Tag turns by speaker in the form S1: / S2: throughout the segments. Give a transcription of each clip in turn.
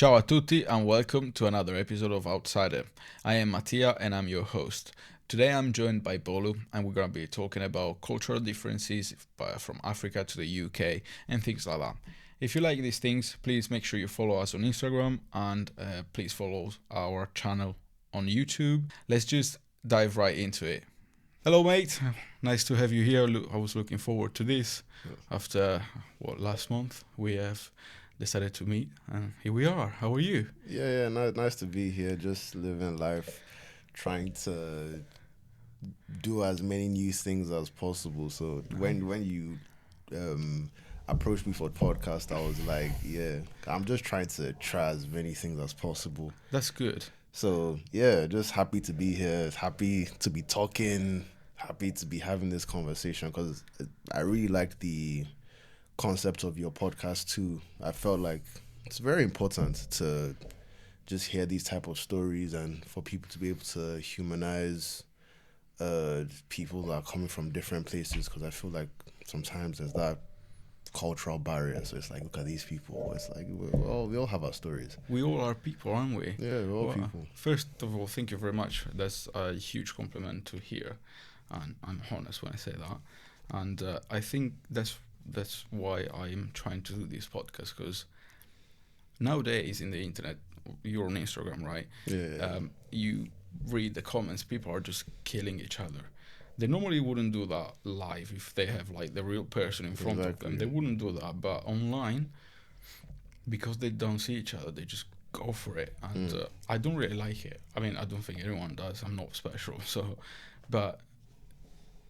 S1: Ciao a tutti and welcome to another episode of Outsider. I am Mattia and I'm your host. Today I'm joined by Bolu and we're going to be talking about cultural differences from Africa to the UK and things like that. If you like these things, please make sure you follow us on Instagram and please follow our channel on YouTube. Let's just dive right into it. Hello, mate. Nice to have you here. I was looking forward to this. After last month we have decided to meet, and here we are. How are you?
S2: Nice to be here. Just living life, trying to do as many new things as possible. So when you approached me for the podcast, I was like, yeah, I'm just trying to try as many things as possible.
S1: That's good.
S2: So yeah, just happy to be here. Happy to be talking. Happy to be having this conversation because I really like the concept of your podcast too. I felt like it's very important to just hear these type of stories and for people to be able to humanize people that are coming from different places, because I feel like sometimes there's that cultural barrier. So it's like, look at these people. It's like we all have our stories.
S1: We all are people, aren't we?
S2: Yeah, we're all people.
S1: First of all, thank you very much. That's a huge compliment to hear, and I'm honest when I say that. And I think that's why I'm trying to do this podcast, because nowadays in the internet, you're on Instagram, right?
S2: Yeah.
S1: You read the comments, people are just killing each other. They normally wouldn't do that live if they have like the real person in front of them. They wouldn't do that, but online, because they don't see each other, they just go for it. And I don't really like it. I mean, I don't think anyone does. I'm not special. So, but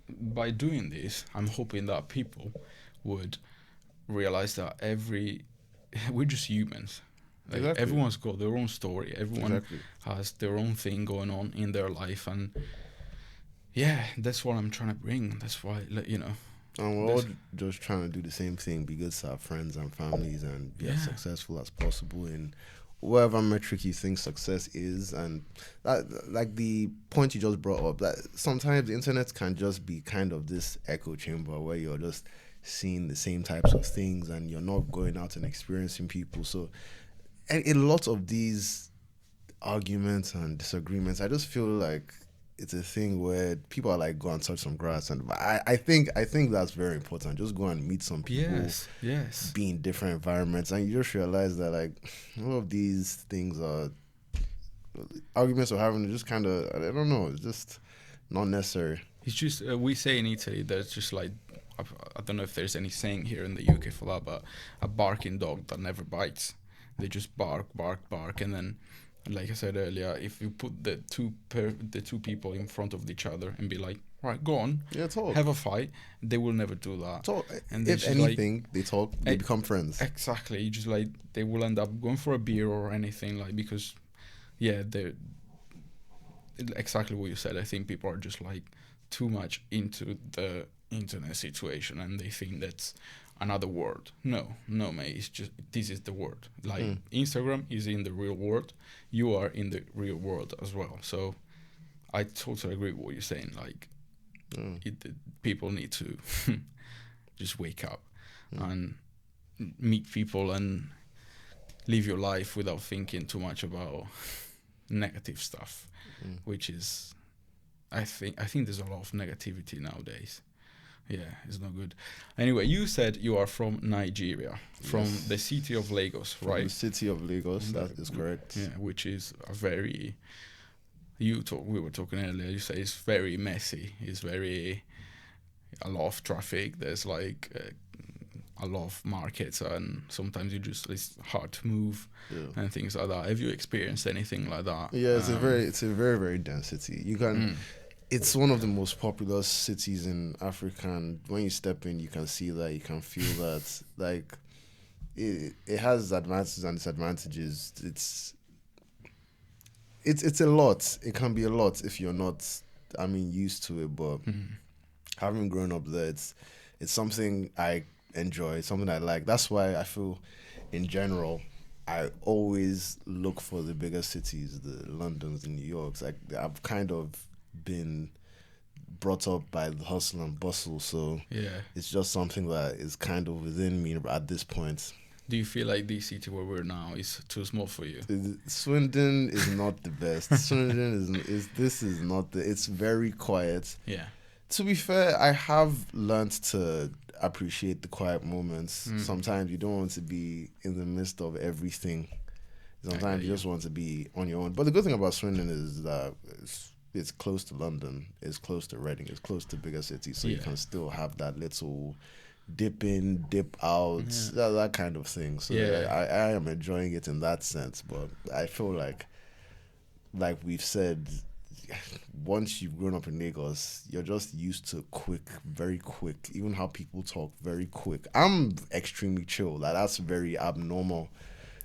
S1: by doing this, I'm hoping that people would realize that we're just humans. Like,
S2: Exactly.
S1: everyone's got their own story. Everyone has their own thing going on in their life, and yeah, that's what I'm trying to bring. That's why,
S2: And we're all just trying to do the same thing, be good to our friends and families and be as successful as possible in whatever metric you think success is. And that, like the point you just brought up, that sometimes the internet can just be kind of this echo chamber where you're just seeing the same types of things and you're not going out and experiencing people. So in a lot of these arguments and disagreements, I just feel like it's a thing where people are like, go and touch some grass, and I think that's very important. Just go and meet some people,
S1: yes,
S2: be in different environments, and you just realize that like all of these things are arguments we're having are just kind of, I don't know, it's just not necessary.
S1: It's just we say in Italy that it's just like, I don't know if there's any saying here in the UK for that, but a barking dog that never bites. They just bark, and then, like I said earlier, if you put the two people in front of each other and be like, right, go on,
S2: Talk,
S1: have a fight, they will never do that.
S2: Talk.
S1: And
S2: if anything, they talk, they become friends.
S1: Exactly. Just like they will end up going for a beer or anything, like, because they're exactly what you said. I think people are just like too much into the internet situation and they think that's another world. No, mate. It's just, this is the world. Like, Instagram is in the real world. You are in the real world as well. So I totally agree with what you're saying. Like, people need to just wake up and meet people and live your life without thinking too much about negative stuff, which is, I think there's a lot of negativity nowadays. Yeah, it's not good. Anyway, you said you are from Nigeria, from the city of Lagos, right?
S2: From the city of Lagos, that is correct.
S1: Yeah, which is a very... we were talking earlier, you say it's very messy. It's a lot of traffic. There's like a lot of markets, and sometimes it's hard to move and things like that. Have you experienced anything like that?
S2: Yeah, it's a very, very dense city. You can... It's one of the most populous cities in Africa, and when you step in, you can see that, you can feel that. Like, it has advantages and disadvantages. It's a lot. It can be a lot if you're not, used to it. But having grown up there, it's something I enjoy. It's something I like. That's why I feel, in general, I always look for the bigger cities, the Londons, the New Yorks. Like, I've kind of been brought up by the hustle and bustle, so it's just something that is kind of within me at this point.
S1: Do you feel like the city where we're now is too small for you?
S2: Swindon is not the best. Swindon is this is not the. It's very quiet.
S1: Yeah.
S2: To be fair, I have learned to appreciate the quiet moments.
S1: Mm.
S2: Sometimes you don't want to be in the midst of everything. Sometimes you just want to be on your own. But the good thing about Swindon is that it's close to London, it's close to Reading, it's close to bigger cities, so you can still have that little dip in, dip out, that kind of thing. So I am enjoying it in that sense. But I feel like we've said, once you've grown up in Lagos, you're just used to very quick. Even how people talk, very quick. I'm extremely chill. Like that's very abnormal.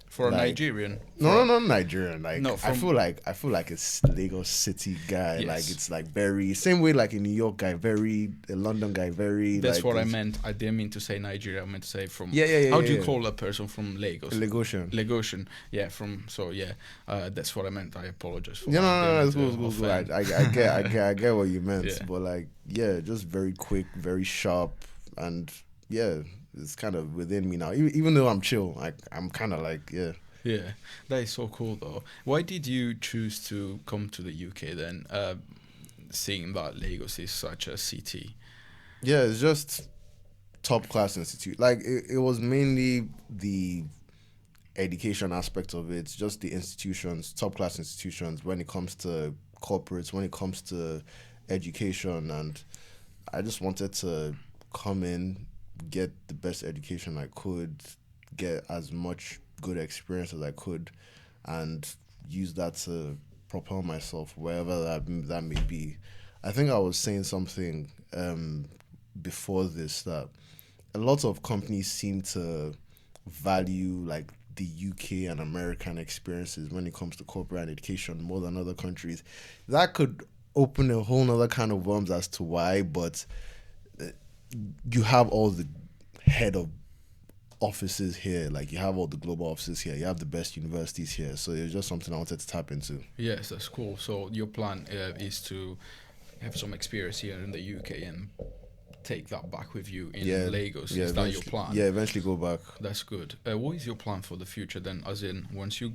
S1: For a Nigerian?
S2: No, not Nigerian. Like
S1: no,
S2: I feel like it's Lagos City guy. Yes. Like it's like very same way like a New York guy, very a London guy, very.
S1: That's
S2: like,
S1: what I meant. I didn't mean to say Nigeria. I meant to say from.
S2: Yeah.
S1: How do you call a person from Lagos?
S2: Lagosian.
S1: Yeah, that's what I meant. I apologize for.
S2: No. It's cool. I get what you meant, but like just very quick, very sharp, and it's kind of within me now. Even though I'm chill, like I'm kind of like
S1: Yeah, that is so cool though. Why did you choose to come to the UK then? Seeing that Lagos is such a city.
S2: Yeah, it's just top class institute. Like it was mainly the education aspect of it. It's just the institutions, top class institutions when it comes to corporates, when it comes to education, and I just wanted to come in, get the best education I could, get as much good experience as I could, and use that to propel myself wherever that may be. I think I was saying something before this, that a lot of companies seem to value like the UK and American experiences when it comes to corporate and education more than other countries. That could open a whole nother kind of worms as to why, but you have all the head of offices here, like you have all the global offices here, you have the best universities here, so it's just something I wanted to tap into.
S1: Yes, that's cool. So your plan is to have some experience here in the UK and take that back with you in Lagos. Is that your plan?
S2: Yeah, eventually go back.
S1: That's good. What is your plan for the future then, as in once you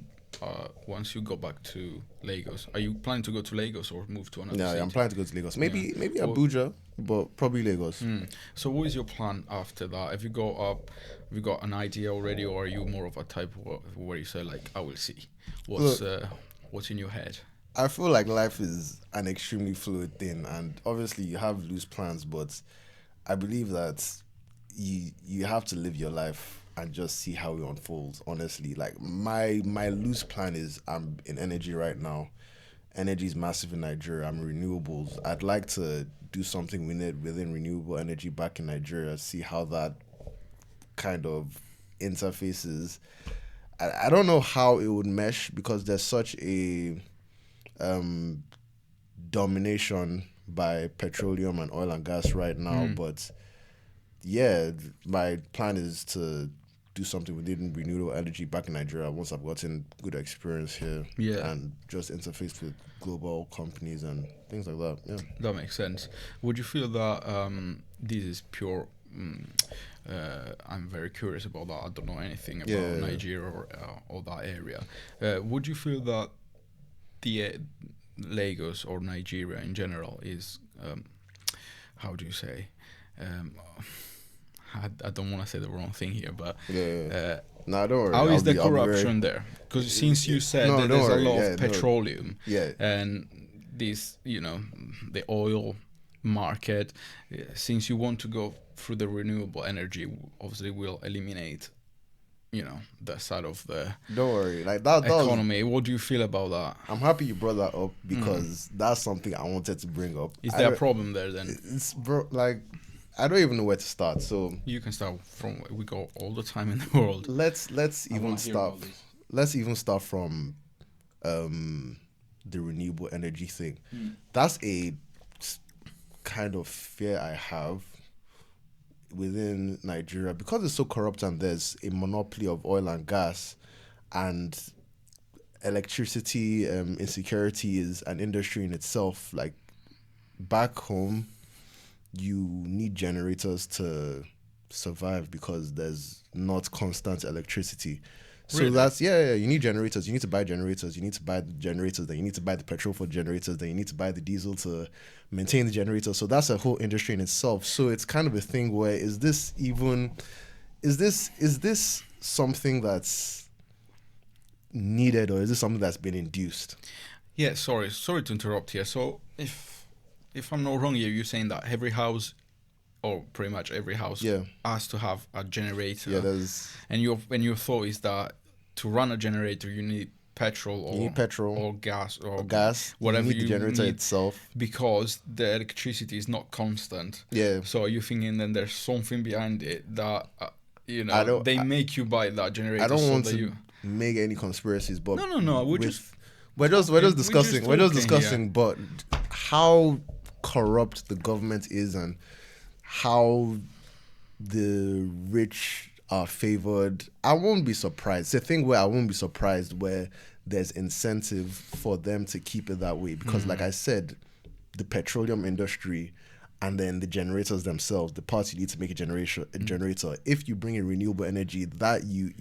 S1: go back to Lagos? Are you planning to go to Lagos or move to another city?
S2: I'm planning to go to Lagos. Maybe Abuja, but probably Lagos.
S1: So what is your plan after that? Have you got an idea already, or are you more of a type where you say like, I will see what's in your head?
S2: I feel like life is an extremely fluid thing, and obviously you have loose plans, but I believe that you have to live your life and just see how it unfolds. Honestly, like my loose plan is I'm in energy right now. Energy is massive in Nigeria. I'm renewables. I'd like to do something within renewable energy back in Nigeria. See how that kind of interfaces. I don't know how it would mesh because there's such a domination by petroleum and oil and gas right now. But my plan is to do something within renewable energy back in Nigeria once I've gotten good experience here and just interface with global companies and things like that. Yeah,
S1: that makes sense. Would you feel that this is pure I'm very curious about that. I don't know anything about Nigeria or that area. Would you feel that the Lagos or Nigeria in general is how do you say I don't want to say the wrong thing here, but
S2: no, don't worry.
S1: How is the corruption there? Because since you said that there's a lot of petroleum and this, the oil market, since you want to go through the renewable energy, obviously will eliminate the side of the
S2: don't worry, like that
S1: economy. What do you feel about that?
S2: I'm happy you brought that up because that's something I wanted to bring up.
S1: Is there a problem there then?
S2: It's like I don't even know where to start. So
S1: you can start from where we go all the time in the world.
S2: Let's even start from the renewable energy thing. That's a kind of fear I have within Nigeria because it's so corrupt and there's a monopoly of oil and gas and electricity insecurity is an industry in itself. Like back home, you need generators to survive because there's not constant electricity. So
S1: Really?
S2: that's yeah, you need generators. You need to buy generators. You need to buy the generators. Then you need to buy the petrol for generators. Then you need to buy the diesel to maintain the generator. So that's a whole industry in itself. So it's kind of a thing where is this something that's needed, or is this something that's been induced?
S1: Yeah, sorry to interrupt here. So if I'm not wrong here, you're saying that every house, or pretty much every house,
S2: Yeah,
S1: has to have a generator.
S2: yeah. There's
S1: And your thought is that to run a generator you need petrol
S2: You need petrol
S1: or gas
S2: or
S1: or
S2: gas. You
S1: whatever
S2: need the
S1: you
S2: generator
S1: need,
S2: itself.
S1: because the electricity is not constant.
S2: Yeah,
S1: So you're thinking then there's something behind it that
S2: I don't.
S1: they make you buy that
S2: I
S1: generator
S2: don't
S1: so
S2: want
S1: that
S2: to
S1: you.
S2: make any conspiracies, but
S1: No. We're
S2: with
S1: just
S2: we're just discussing
S1: we're just talking here.
S2: but how corrupt the government is and how the rich are favored. I won't be surprised. It's a thing where I won't be surprised where there's incentive for them to keep it that way because, like I said, the petroleum industry and then the generators themselves, the parts you need to make a generator. If you bring in renewable energy, that you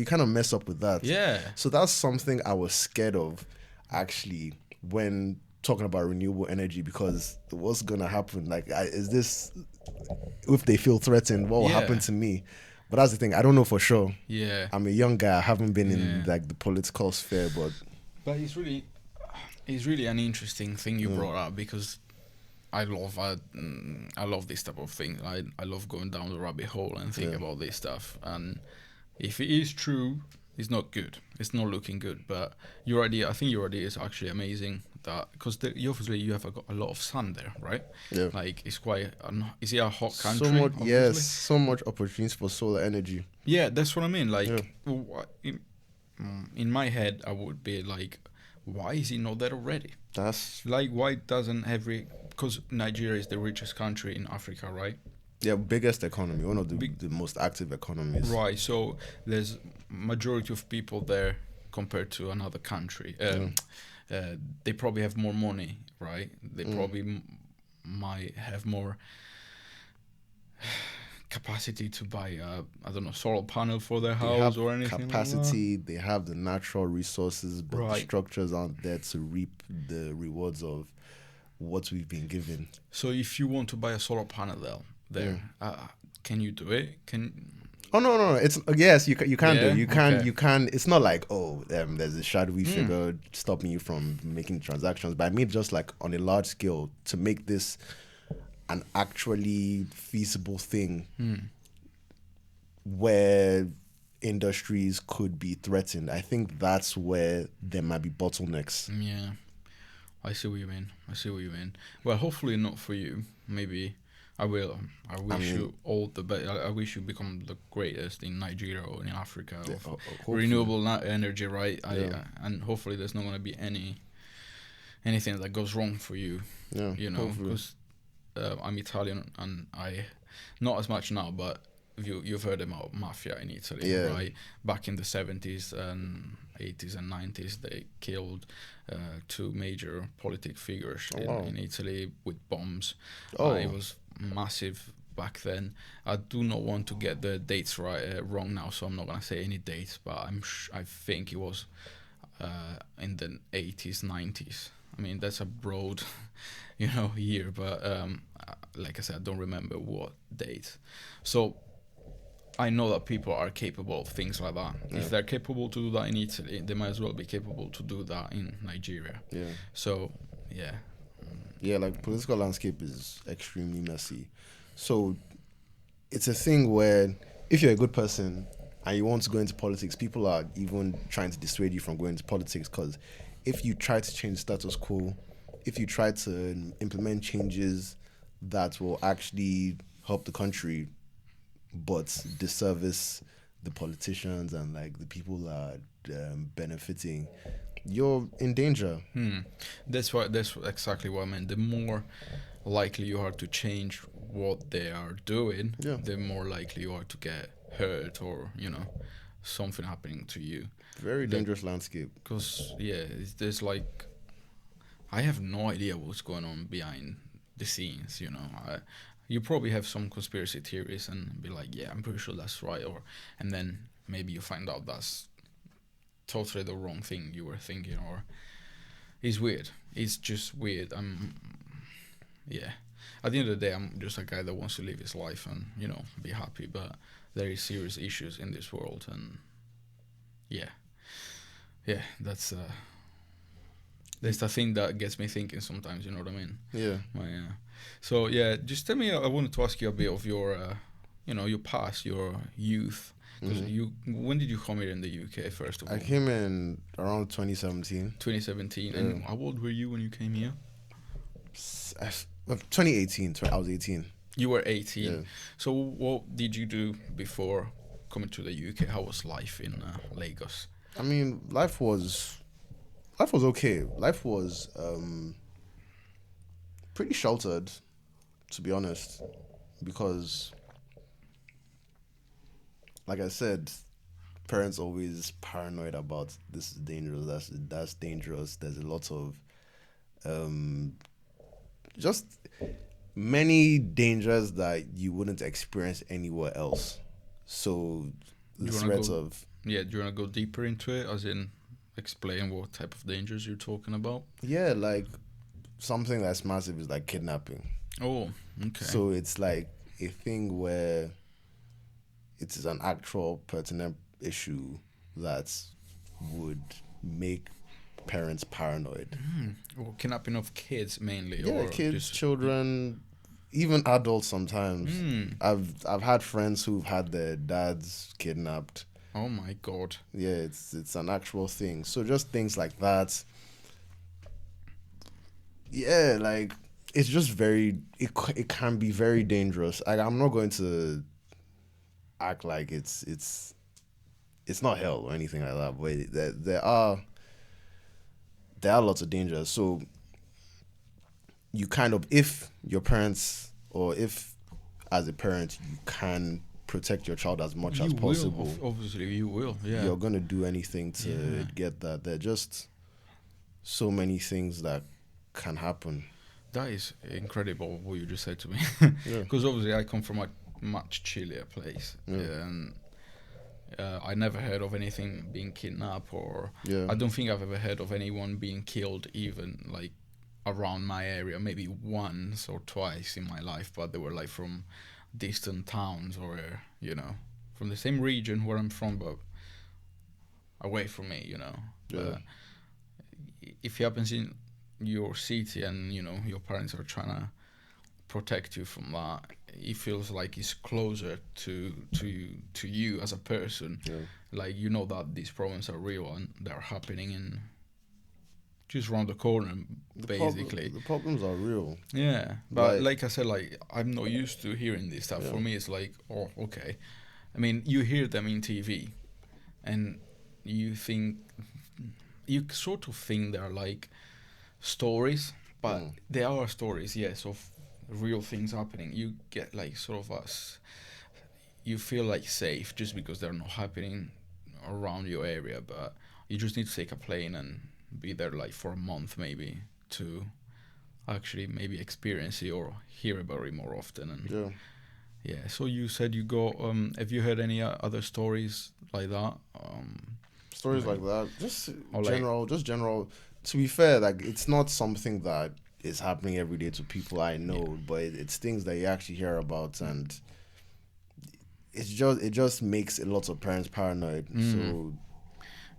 S2: kind of mess up with that.
S1: Yeah.
S2: So that's something I was scared of, actually, when talking about renewable energy, because what's gonna happen? Like, is this, if they feel threatened, what will
S1: Yeah.
S2: happen to me? But that's the thing. I don't know for sure.
S1: Yeah.
S2: I'm a young guy. I haven't been in
S1: Yeah.
S2: like the political sphere, but
S1: But it's really an interesting thing you brought up, because I love this type of thing. I love going down the rabbit hole and think about this stuff. And if it is true, it's not good. It's not looking good. But I think your idea is actually amazing. That because obviously you have a lot of sun there, right?
S2: yeah.
S1: Like it's quite. Is it a hot country?
S2: So much,
S1: obviously?
S2: yes, so much opportunities for solar energy.
S1: Yeah, that's what I mean. Like,
S2: Yeah.
S1: in my head, I would be like, why is it not there already?
S2: That's
S1: Like, why doesn't because Nigeria is the richest country in Africa, right?
S2: biggest economy, one of the,
S1: Big-
S2: the most active economies.
S1: Right. So there's majority of people there compared to another country. They probably have more money, right? They probably might have more capacity to buy I don't know, solar panel for their
S2: They
S1: house
S2: have
S1: or anything
S2: capacity, they have the natural resources, but the
S1: Right.
S2: structures aren't there to reap the rewards of what we've been given.
S1: So if you want to buy a solar panel there, can you do it?
S2: Oh no! It's yes, you can do
S1: Yeah?
S2: it.
S1: Okay.
S2: You can. It's not like there's a shadowy figure stopping you from making transactions. But I mean, just like on a large scale, to make this an actually feasible thing, where industries could be threatened. I think that's where there might be bottlenecks.
S1: Yeah, I see what you mean. Well, hopefully not for you. Maybe I will. I wish you all the best. I wish you become the greatest in Nigeria or in Africa of
S2: Hopefully.
S1: renewable energy, right?
S2: Yeah.
S1: And hopefully there's not going to be anything that goes wrong for you.
S2: Yeah, hopefully.
S1: Because I'm Italian and I, not as much now, but you've heard about mafia in Italy,
S2: Yeah.
S1: right? Back in the 70s and 80s and 90s, they killed two major politic figures in Italy with bombs. It was massive back then. I do not want to get the dates wrong now, so I'm not gonna say any dates, but I think it was in the 80s, 90s. I mean, that's a broad, year, but like I said, I don't remember what date. So I know that people are capable of things like that.
S2: Yeah.
S1: If they're capable to do that in Italy, they might as well be capable to do that in Nigeria.
S2: Yeah.
S1: So, yeah.
S2: Yeah, like political landscape is extremely messy. So it's a thing where if you're a good person and you want to go into politics, people are even trying to dissuade you from going into politics, because if you try to change status quo, if you try to implement changes that will actually help the country but disservice the politicians and like the people that are benefiting, you're in danger.
S1: That's exactly what I meant. The more likely you are to change what they are doing,
S2: Yeah.
S1: the more likely you are to get hurt or something happening to you.
S2: Very dangerous landscape.
S1: Because there's like, I have no idea what's going on behind the scenes. you probably have some conspiracy theories and be like, yeah, I'm pretty sure that's right, or and then maybe you find out that's totally the wrong thing you were thinking, or it's weird. It's just weird. Yeah. At the end of the day, I'm just a guy that wants to live his life and be happy. But there is serious issues in this world, and yeah, yeah, that's the thing that gets me thinking sometimes. You know what I mean?
S2: Yeah.
S1: Yeah. So yeah, just tell me. I wanted to ask you a bit of your, your past, your youth. Because when did you come here in the UK first of all?
S2: I came in around 2017.
S1: 2017. And how old were you when you came here?
S2: 2018. I was 18.
S1: You were 18.
S2: Yeah.
S1: So what did you do before coming to the UK? How was life in Lagos?
S2: I mean, life was okay. Life was pretty sheltered, to be honest, because, like I said, parents always paranoid about this is dangerous, that's dangerous. There's a lot of just many dangers that you wouldn't experience anywhere else. So the threats of
S1: do you want to go deeper into it, as in explain what type of dangers you're talking about?
S2: Yeah, like something that's massive is like kidnapping.
S1: Oh, okay.
S2: So it's like a thing where it is an actual pertinent issue that would make parents paranoid.
S1: Well, kidnapping of kids mainly,
S2: Yeah,
S1: or
S2: kids,
S1: just
S2: children, even adults sometimes. I've had friends who've had their dads kidnapped.
S1: Oh my god.
S2: Yeah, it's an actual thing. So just things like that. Yeah, like it's just it can be very dangerous. I'm not going to act like it's not hell or anything like that, but there are lots of dangers. So you kind of, if your parents, or if as a parent you can protect your child as much as possible,
S1: obviously you will. Yeah,
S2: you're gonna do anything to get that. There are just so many things that can happen.
S1: That is incredible what you just said to me.
S2: Yeah.
S1: Because obviously I come from a much chillier place, and I never heard of anything being kidnapped, or I don't think I've ever heard of anyone being killed, even like around my area. Maybe once or twice in my life, but they were like from distant towns, or from the same region where I'm from, but away from me.
S2: Yeah.
S1: If it happens in your city and your parents are trying to protect you from that, it feels like it's closer to you as a person. Like that these problems are real and they're happening in just around the corner, basically.
S2: The problems are real.
S1: Yeah, but like I said, like I'm not used to hearing this stuff. For me it's like, oh, okay. I mean, you hear them in TV and you sort of think they're like stories, but they are stories, yes, of real things happening. You get like sort of you feel like safe just because they're not happening around your area, but you just need to take a plane and be there like for a month maybe to actually maybe experience it or hear about it more often. And so you said you go, have you heard any other stories like that?
S2: Stories like that, just general. To be fair, like it's not something that is happening every day to people I know, but it's things that you actually hear about, and it just makes a lot of parents paranoid. So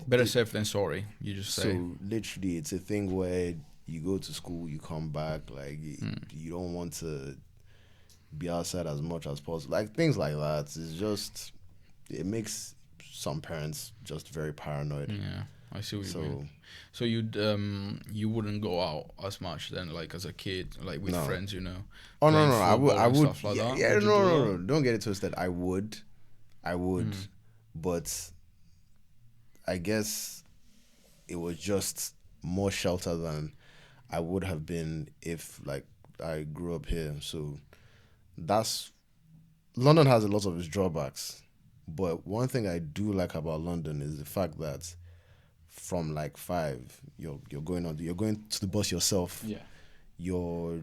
S1: better safe than sorry, you just say.
S2: So literally, it's a thing where you go to school, you come back, like you don't want to be outside as much as possible, like things like that. It's just, it makes some parents just very paranoid.
S1: Yeah, I see what you mean. So you wouldn't go out as much then, like as a kid, like with friends,
S2: Oh no, I would.
S1: Stuff like that?
S2: Yeah, no, don't get it twisted. I would, but I guess it was just more shelter than I would have been if like I grew up here. So London has a lot of its drawbacks, but one thing I do like about London is the fact that from like 5, you're going to the bus yourself.
S1: Yeah.
S2: You're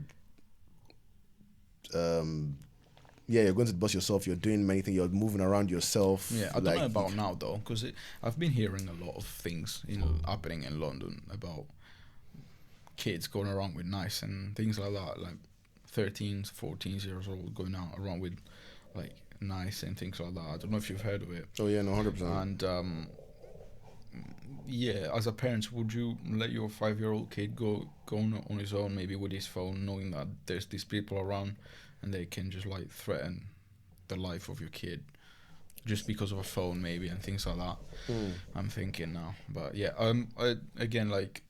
S2: yeah, you're going to the bus yourself. You're doing many things. You're moving around yourself.
S1: Yeah, I don't know about now though, because I've been hearing a lot of things happening in London about kids going around with knives and things like that, like 13, 14 years old going out around with like knives and things like that. I don't know if you've heard of it.
S2: Oh yeah, no, 100%.
S1: And yeah, as a parent, would you let your 5-year-old kid go on his own, maybe with his phone, knowing that there's these people around and they can just like threaten the life of your kid just because of a phone, maybe, and things like that? I'm thinking now, but yeah, again, like,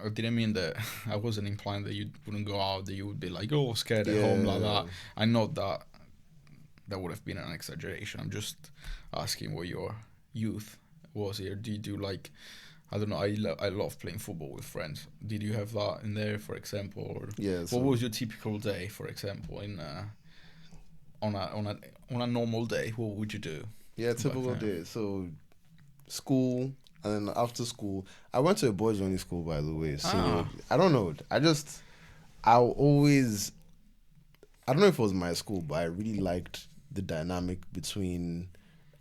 S1: I didn't mean that. I wasn't implying that you wouldn't go out, that you would be like, oh, scared at home, like that. I know that would have been an exaggeration. I'm just asking what your youth was here. Did you like, I don't know, I love playing football with friends. Did you have that in there, for example? Or
S2: Yeah.
S1: what was your typical day, for example, in on a normal day? What would you do?
S2: Yeah, typical day. So school, and then after school, I went to a boys only school, by the way. So I don't know. I don't know if it was my school, but I really liked the dynamic between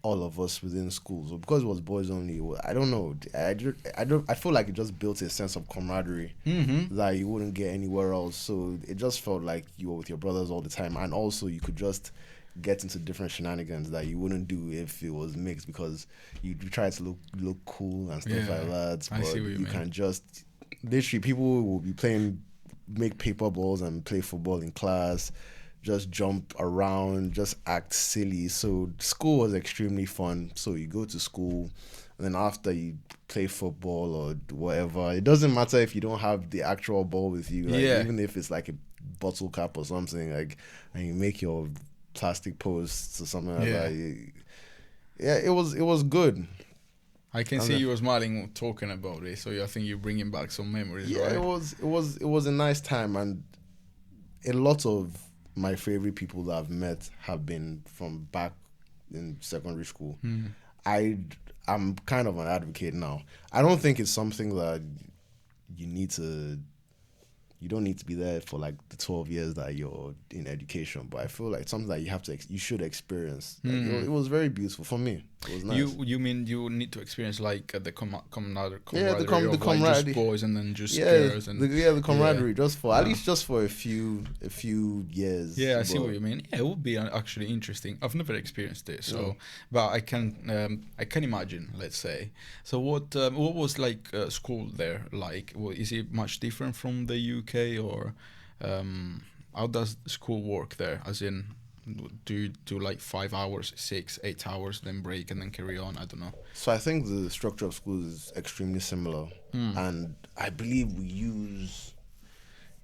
S2: all of us within school. So because it was boys only, I don't know. I feel like it just built a sense of camaraderie that you wouldn't get anywhere else. So it just felt like you were with your brothers all the time, and also you could just get into different shenanigans that you wouldn't do if it was mixed, because you try to look cool and stuff like that. But you can just literally, people will be make paper balls and play football in class, just jump around, just act silly. So school was extremely fun. So you go to school, and then after you play football or whatever, it doesn't matter if you don't have the actual ball with you. Like, even if it's like a bottle cap or something, like, and you make your plastic posts or something like that. Yeah, it was good.
S1: I can see you were smiling talking about it, so I think you're bringing back some memories, right?
S2: It was a nice time, and a lot of my favorite people that I've met have been from back in secondary school. I'm kind of an advocate now. I don't think it's something that you don't need to be there for like the 12 years that you're in education, but I feel like it's something that you should experience. Like, it was very beautiful for me. It was nice.
S1: You mean you need to experience like the camaraderie?
S2: The camaraderie,
S1: like just boys and then just girls and
S2: the camaraderie, just for at least just for a few years.
S1: Yeah, I see what you mean. Yeah, it would be actually interesting. I've never experienced it, so but I can imagine. Let's say. So what was like school there like? Is it much different from the UK, or how does school work there? As in, do you do like 5 hours, 6, 8 hours, then break and then carry on? I don't know.
S2: So I think the structure of school is extremely similar, and I believe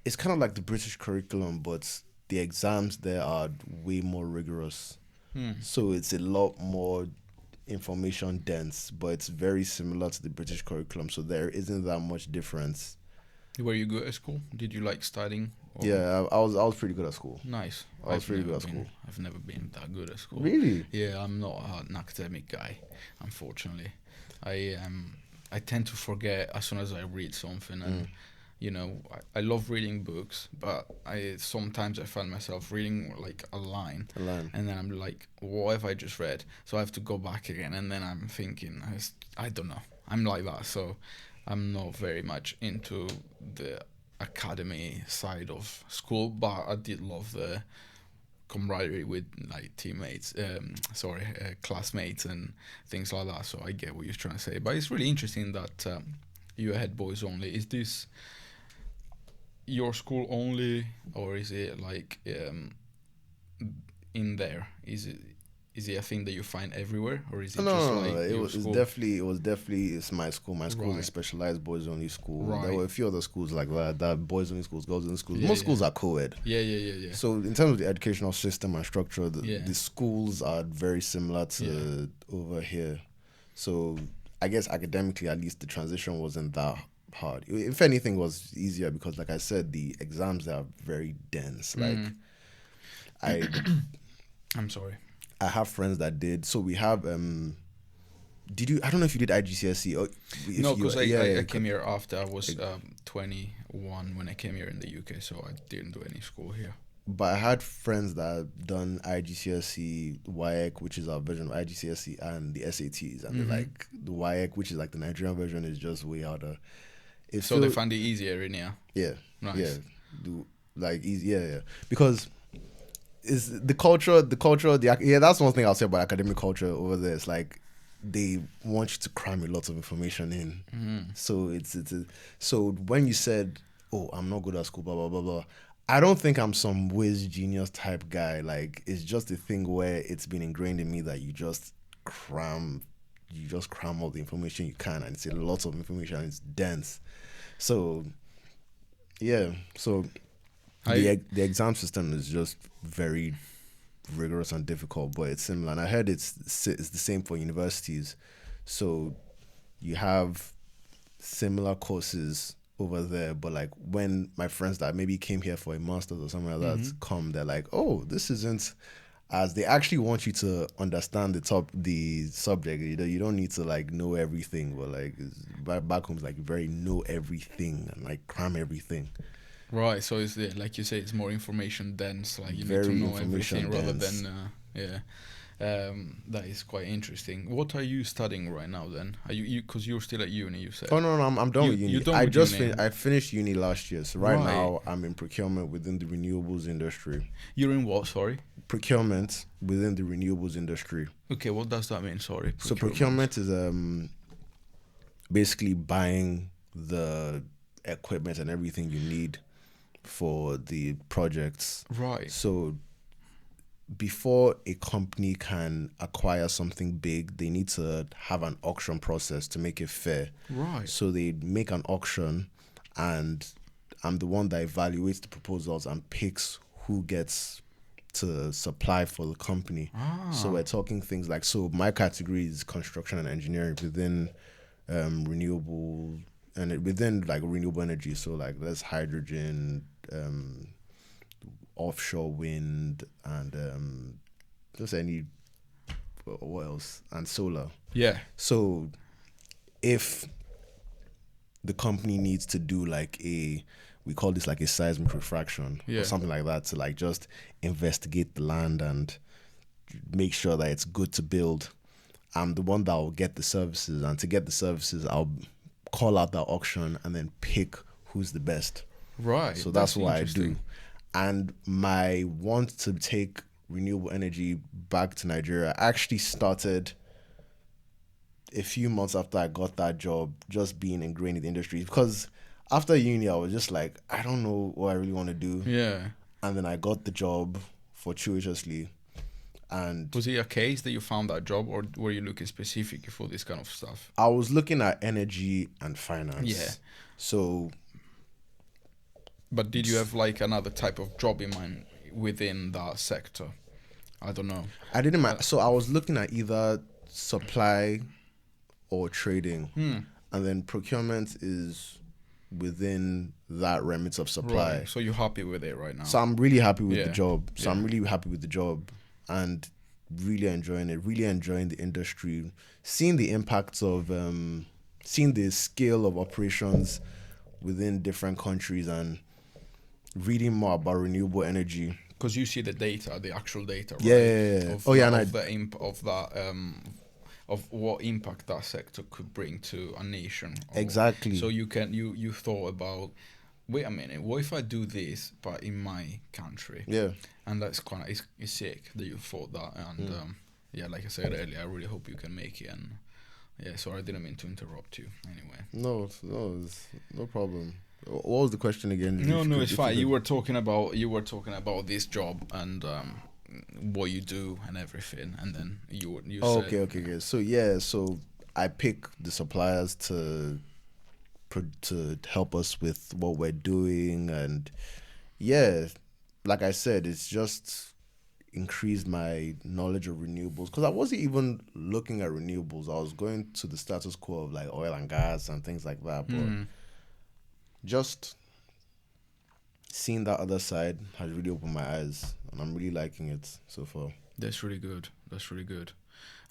S2: it's kind of like the British curriculum, but the exams there are way more rigorous. So it's a lot more information dense, but it's very similar to the British curriculum. So there isn't that much difference.
S1: Were you good at school? Did you like studying? Or?
S2: Yeah, I was pretty good at school.
S1: Nice.
S2: I was pretty good at school.
S1: I've never been that good at school.
S2: Really?
S1: Yeah, I'm not an academic guy, unfortunately. I tend to forget as soon as I read something, and you know, I love reading books, but sometimes I find myself reading like a line, and then I'm like, what have I just read? So I have to go back again, and then I'm thinking, I don't know. I'm like that, so I'm not very much into the academy side of school, but I did love the camaraderie with like teammates, classmates and things like that. So I get what you're trying to say, but it's really interesting that you had boys only. Is this your school only, or is it like in there? Is it a thing that you find everywhere, or is it
S2: It was definitely it's my school. My school is a specialized boys only school.
S1: Right.
S2: There were a few other schools like that boys only schools, girls only schools. Most schools are co-ed.
S1: Yeah.
S2: So in terms of the educational system and structure, the schools are very similar to over here. So I guess academically, at least, the transition wasn't that hard. If anything, it was easier because, like I said, the exams are very dense. Like
S1: I'm sorry.
S2: I have friends that did. So we have. Did you? I don't know if you did IGCSE. Or
S1: no, because I came here after I was 21 when I came here in the UK, so I didn't do any school here.
S2: but I had friends that had done IGCSE, WAEC, which is our version of IGCSE, and the SATs, and they're like the WAEC, which is like the Nigerian version, is just way harder.
S1: So they find it easier in here.
S2: Yeah,
S1: Nice.
S2: yeah, do like easy, yeah, because it's the culture, yeah. That's one thing I'll say about academic culture over there. It's like they want you to cram a lot of information in. So so when you said, "Oh, I'm not good at school," blah blah blah blah. I don't think I'm some whiz genius type guy. Like it's just a thing where it's been ingrained in me that cram, you just cram all the information you can, and it's a lot of information. And it's dense. So yeah, so the exam system is just very rigorous and difficult, but it's similar. And I heard it's the same for universities. So you have similar courses over there, but like when my friends that maybe came here for a master's or something like that come, they're like, "Oh, this isn't." As they actually want you to understand the subject. You don't need to like know everything, but like back home, it's like very know everything and like cram everything.
S1: Right, so it's like you say, it's more information dense. Like you
S2: Very
S1: need to know
S2: information
S1: everything rather
S2: dense.
S1: than that is quite interesting. What are you studying right now then? Are you because you're still at uni? You said.
S2: Oh no, I'm done with uni.
S1: You're done
S2: I
S1: with
S2: just
S1: uni.
S2: I finished uni last year, so right
S1: Right.
S2: now I'm in procurement within the renewables industry.
S1: You're in what? Sorry.
S2: Procurement within the renewables industry.
S1: Okay, what does that mean? Sorry.
S2: So procurement is basically buying the equipment and everything you need for the projects.
S1: Right.
S2: So before a company can acquire something big, they need to have an auction process to make it fair.
S1: Right.
S2: So they make an auction, and I'm the one that evaluates the proposals and picks who gets to supply for the company. So we're talking things like, so my category is construction and engineering within renewable, and within like renewable energy. So like there's hydrogen, offshore wind, and just any, what else, and solar.
S1: Yeah.
S2: So if the company needs to do like we call this like a seismic refraction or something like that, to like just investigate the land and make sure that it's good to build, I'm the one that will get the services, and to get the services I'll call out that auction and then pick who's the best.
S1: Right.
S2: So that's what I do. And my want to take renewable energy back to Nigeria actually started a few months after I got that job, just being ingrained in the industry. Because after uni, I was just like, I don't know what I really want to do.
S1: Yeah.
S2: And then I got the job fortuitously. And
S1: was it a case that you found that job, or were you looking specifically for this kind of stuff?
S2: I was looking at energy and finance.
S1: Yeah.
S2: So.
S1: But did you have like another type of job in mind within that sector? I don't know.
S2: I didn't. So I was looking at either supply or trading, and then procurement is within that remit of supply.
S1: Right. So you're happy with it right now?
S2: So I'm really happy with the job. So I'm really happy with the job, and really enjoying it. Really enjoying the industry, seeing the impacts of, seeing the scale of operations within different countries, and reading more about renewable energy.
S1: Because you see the data, the actual data, right?
S2: Yeah.
S1: Of what impact that sector could bring to a nation.
S2: Exactly.
S1: So you thought about, wait a minute, what if I do this but in my country?
S2: Yeah.
S1: And that's kind of it's sick that you thought that. And like I said earlier, I really hope you can make it. And yeah, sorry, I didn't mean to interrupt you. Anyway.
S2: No, no problem. What was the question again?
S1: No, it's fine. You were talking about this job and what you do and everything, and then you said.
S2: Okay. So I pick the suppliers to help us with what we're doing, and like I said, it's just increased my knowledge of renewables, because I wasn't even looking at renewables. I was going to the status quo of like oil and gas and things like that, but just seeing that other side has really opened my eyes, and I'm really liking it so far.
S1: That's really good.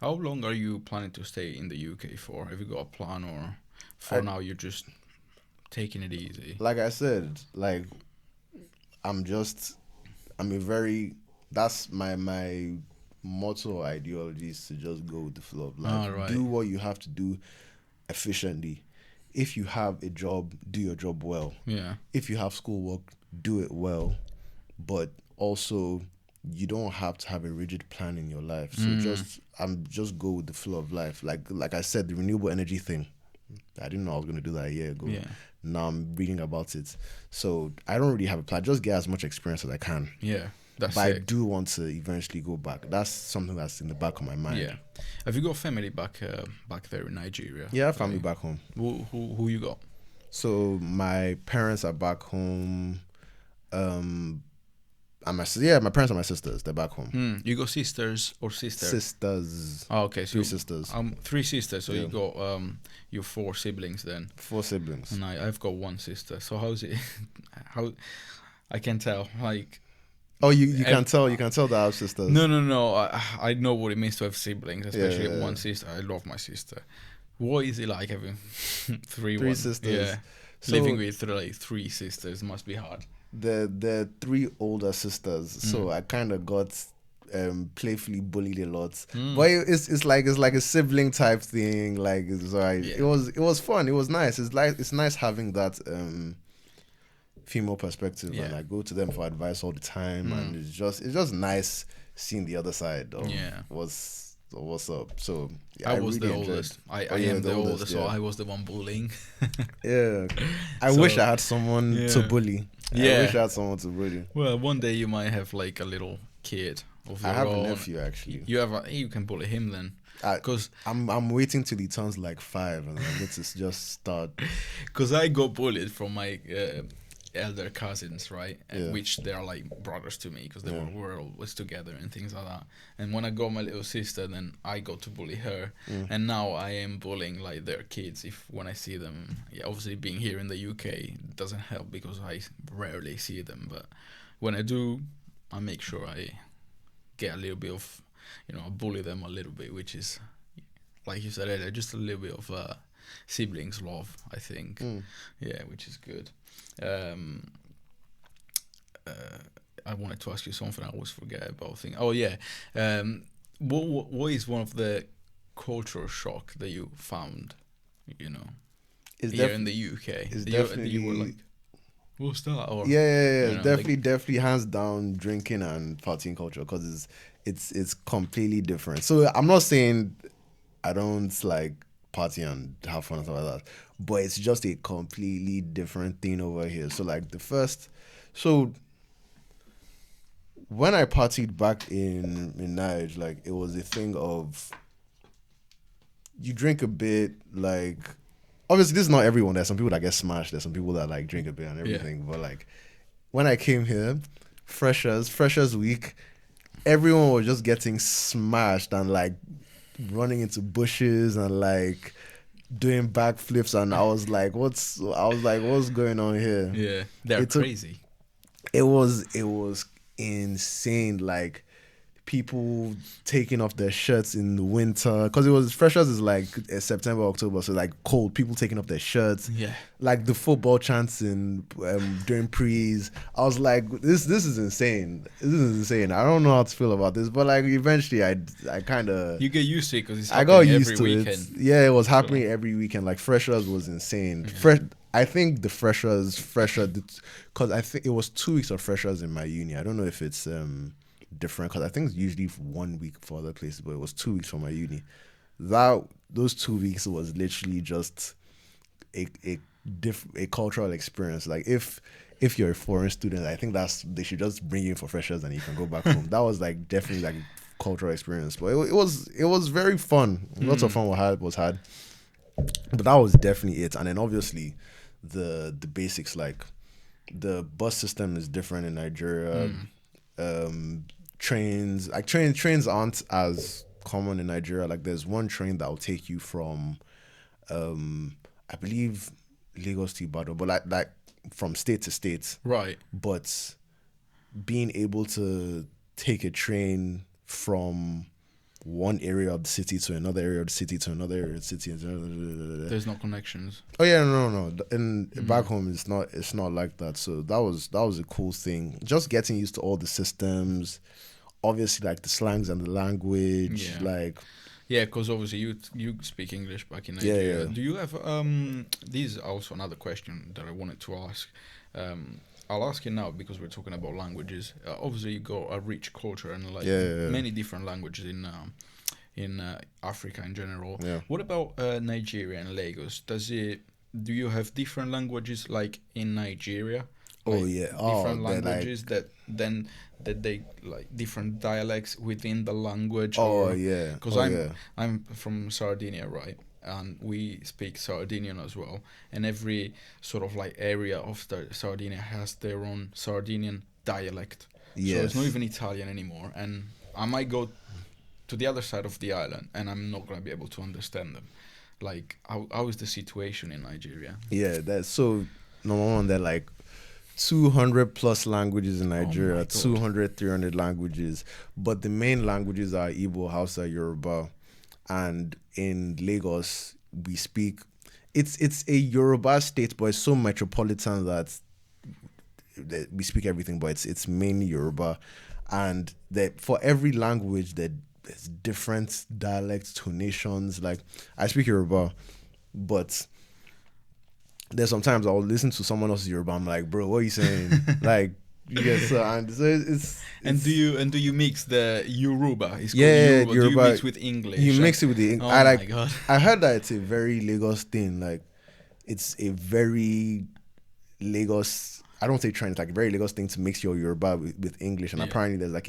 S1: How long are you planning to stay in the UK for? Have you got a plan, or for now you're just taking it easy?
S2: Like I said, like I'm just I'm a very that's my motto or ideology is to just go with the flow of life.
S1: All right.
S2: Do what you have to do efficiently. If you have a job, do your job well.
S1: Yeah.
S2: If you have schoolwork, do it well. But also, you don't have to have a rigid plan in your life. So just go with the flow of life. Like I said, the renewable energy thing. I didn't know I was going to do that a year ago.
S1: Yeah.
S2: Now I'm reading about it. So I don't really have a plan. Just get as much experience as I can.
S1: Yeah. That's
S2: But I
S1: it.
S2: do want to eventually go back. That's something that's in the back of my mind.
S1: Yeah. Have you got family back there in Nigeria?
S2: Yeah, I have family back home.
S1: Who you got?
S2: So my parents are back home. And my parents and my sisters, they're back home.
S1: You got sisters or sister?
S2: Sisters.
S1: Oh, okay, so
S2: three sisters.
S1: 3 sisters. So
S2: Yeah.
S1: you got your 4 siblings then.
S2: 4 siblings.
S1: And I've got 1 sister. So how's it? How I can tell like.
S2: Oh, you can tell that I have sisters.
S1: No. I know what it means to have siblings, especially
S2: Yeah.
S1: 1 sister. I love my sister. What is it like having 3
S2: sisters?
S1: Yeah,
S2: So
S1: living with like 3 sisters must be hard.
S2: the 3 older sisters, so I kind of got playfully bullied a lot. But it's like a sibling type thing. Like it's like
S1: Yeah.
S2: it was fun. It was nice. It's nice having that female perspective, and I go to them for advice all the time, and it's just nice seeing the other side of what's up. So yeah,
S1: I was
S2: really
S1: the
S2: enjoyed-
S1: oldest. I
S2: Oh, you're
S1: am the oldest, so
S2: yeah.
S1: I was the one bullying.
S2: Yeah, I
S1: So,
S2: wish I had someone to
S1: yeah.
S2: bully.
S1: Yeah.
S2: I wish I had someone to bully.
S1: Well, one day you might have like a little kid of your
S2: I have
S1: own.
S2: a nephew actually.
S1: You can bully him then,
S2: I-
S1: because
S2: I'm waiting till he turns like 5 and I get to just start.
S1: I got bullied from my elder cousins, right?
S2: Yeah.
S1: Which they are like brothers to me because
S2: Yeah.
S1: we were always together and things like that. And when I got my little sister, then I got to bully her, and now I am bullying like their kids when I see them. Yeah, obviously being here in the UK doesn't help because I rarely see them, but when I do, I make sure I get a little bit of, bully them a little bit, which is, like you said earlier, just a little bit of siblings love, I think. Yeah, which is good. I wanted to ask you something. I always forget about things. Oh yeah, what is one of the cultural shock that you found?
S2: It's
S1: Here in the UK.
S2: it's
S1: You were like, what's that? Or
S2: yeah,
S1: like-
S2: definitely hands down drinking and partying culture, because it's completely different. So I'm not saying I don't like party and have fun and stuff like that, but it's just a completely different thing over here. So like when I partied back in Niger, like it was a thing of you drink a bit, like obviously this is not everyone. There's some people that get smashed, there's some people that like drink a bit and everything. But like when I came here, freshers week, everyone was just getting smashed and like running into bushes and like doing backflips, and I was like, what's going on here?
S1: Yeah, they're crazy.
S2: It was insane. Like people taking off their shirts in the winter, because it was freshers is like September, October, so like cold. People taking off their shirts.
S1: Yeah.
S2: Like the football chants in during pre's. I was like, this is insane. This is insane. I don't know how to feel about this, but like eventually I kind of
S1: You get used to it because it's
S2: I got
S1: happening
S2: used
S1: every
S2: to
S1: weekend.
S2: it. Yeah, it was happening every weekend. Like freshers was insane. I think the fresher, because I think it was 2 weeks of freshers in my uni. I don't know if it's different, because I think it's usually 1 week for other places, but it was 2 weeks for my uni. Those 2 weeks was literally just a cultural experience. Like if you're a foreign student, I think they should just bring you in for freshers and you can go back home. That was like definitely like cultural experience, but it was very fun. Lots of fun was had, but that was definitely it. And then obviously the basics, like the bus system is different in Nigeria. Trains aren't as common in Nigeria. Like there's one train that will take you from I believe Lagos to Ibadan, but like from state to state.
S1: Right.
S2: But being able to take a train from one area of the city to another area of the city to another area of the city.
S1: There's no connections.
S2: Oh yeah, no. And back home, it's not like that. So that was a cool thing. Just getting used to all the systems, obviously like the slangs and the language,
S1: Yeah.
S2: like
S1: Yeah, because obviously you speak English back in
S2: yeah,
S1: Nigeria.
S2: yeah.
S1: Do you have this is also another question that I wanted to ask. I'll ask you now because we're talking about languages. Obviously, you got a rich culture and like
S2: Yeah.
S1: many different languages in Africa in general.
S2: Yeah.
S1: What about Nigeria and Lagos? Do you have different languages like in Nigeria?
S2: Oh
S1: Like
S2: yeah.
S1: different
S2: They're like
S1: languages that they like different dialects within the language,
S2: oh
S1: or
S2: yeah.
S1: because
S2: Oh yeah.
S1: I'm from Sardinia, right? And we speak Sardinian as well. And every sort of like area of Sardinia has their own Sardinian dialect. So it's not
S2: Yes.
S1: even Italian anymore. And I might go to the other side of the island and I'm not going to be able to understand them. Like, how is the situation in Nigeria?
S2: Yeah, that's so number one, they're like 200 plus languages in
S1: Oh my
S2: Nigeria,
S1: God.
S2: 200, 300 languages. But the main languages are Igbo, Hausa, Yoruba. And in Lagos, we speak, it's a Yoruba state, but it's so metropolitan that we speak everything, but it's mainly Yoruba. And that for every language, there's different dialects, tonations. Like, I speak Yoruba, but there's sometimes I'll listen to someone else's Yoruba. I'm like, bro, what are you saying? Like, you get so and so
S1: And do you mix the Yoruba? It's called
S2: yeah,
S1: Yoruba. Do you
S2: Yoruba.
S1: mix with English?
S2: You mix it with the
S1: Oh
S2: I
S1: my
S2: like.
S1: God.
S2: I heard that it's a very Lagos thing. Like, it's a very Lagos. I don't say trend. It's like a very Lagos thing to mix your Yoruba with English. And
S1: Yeah.
S2: apparently there's like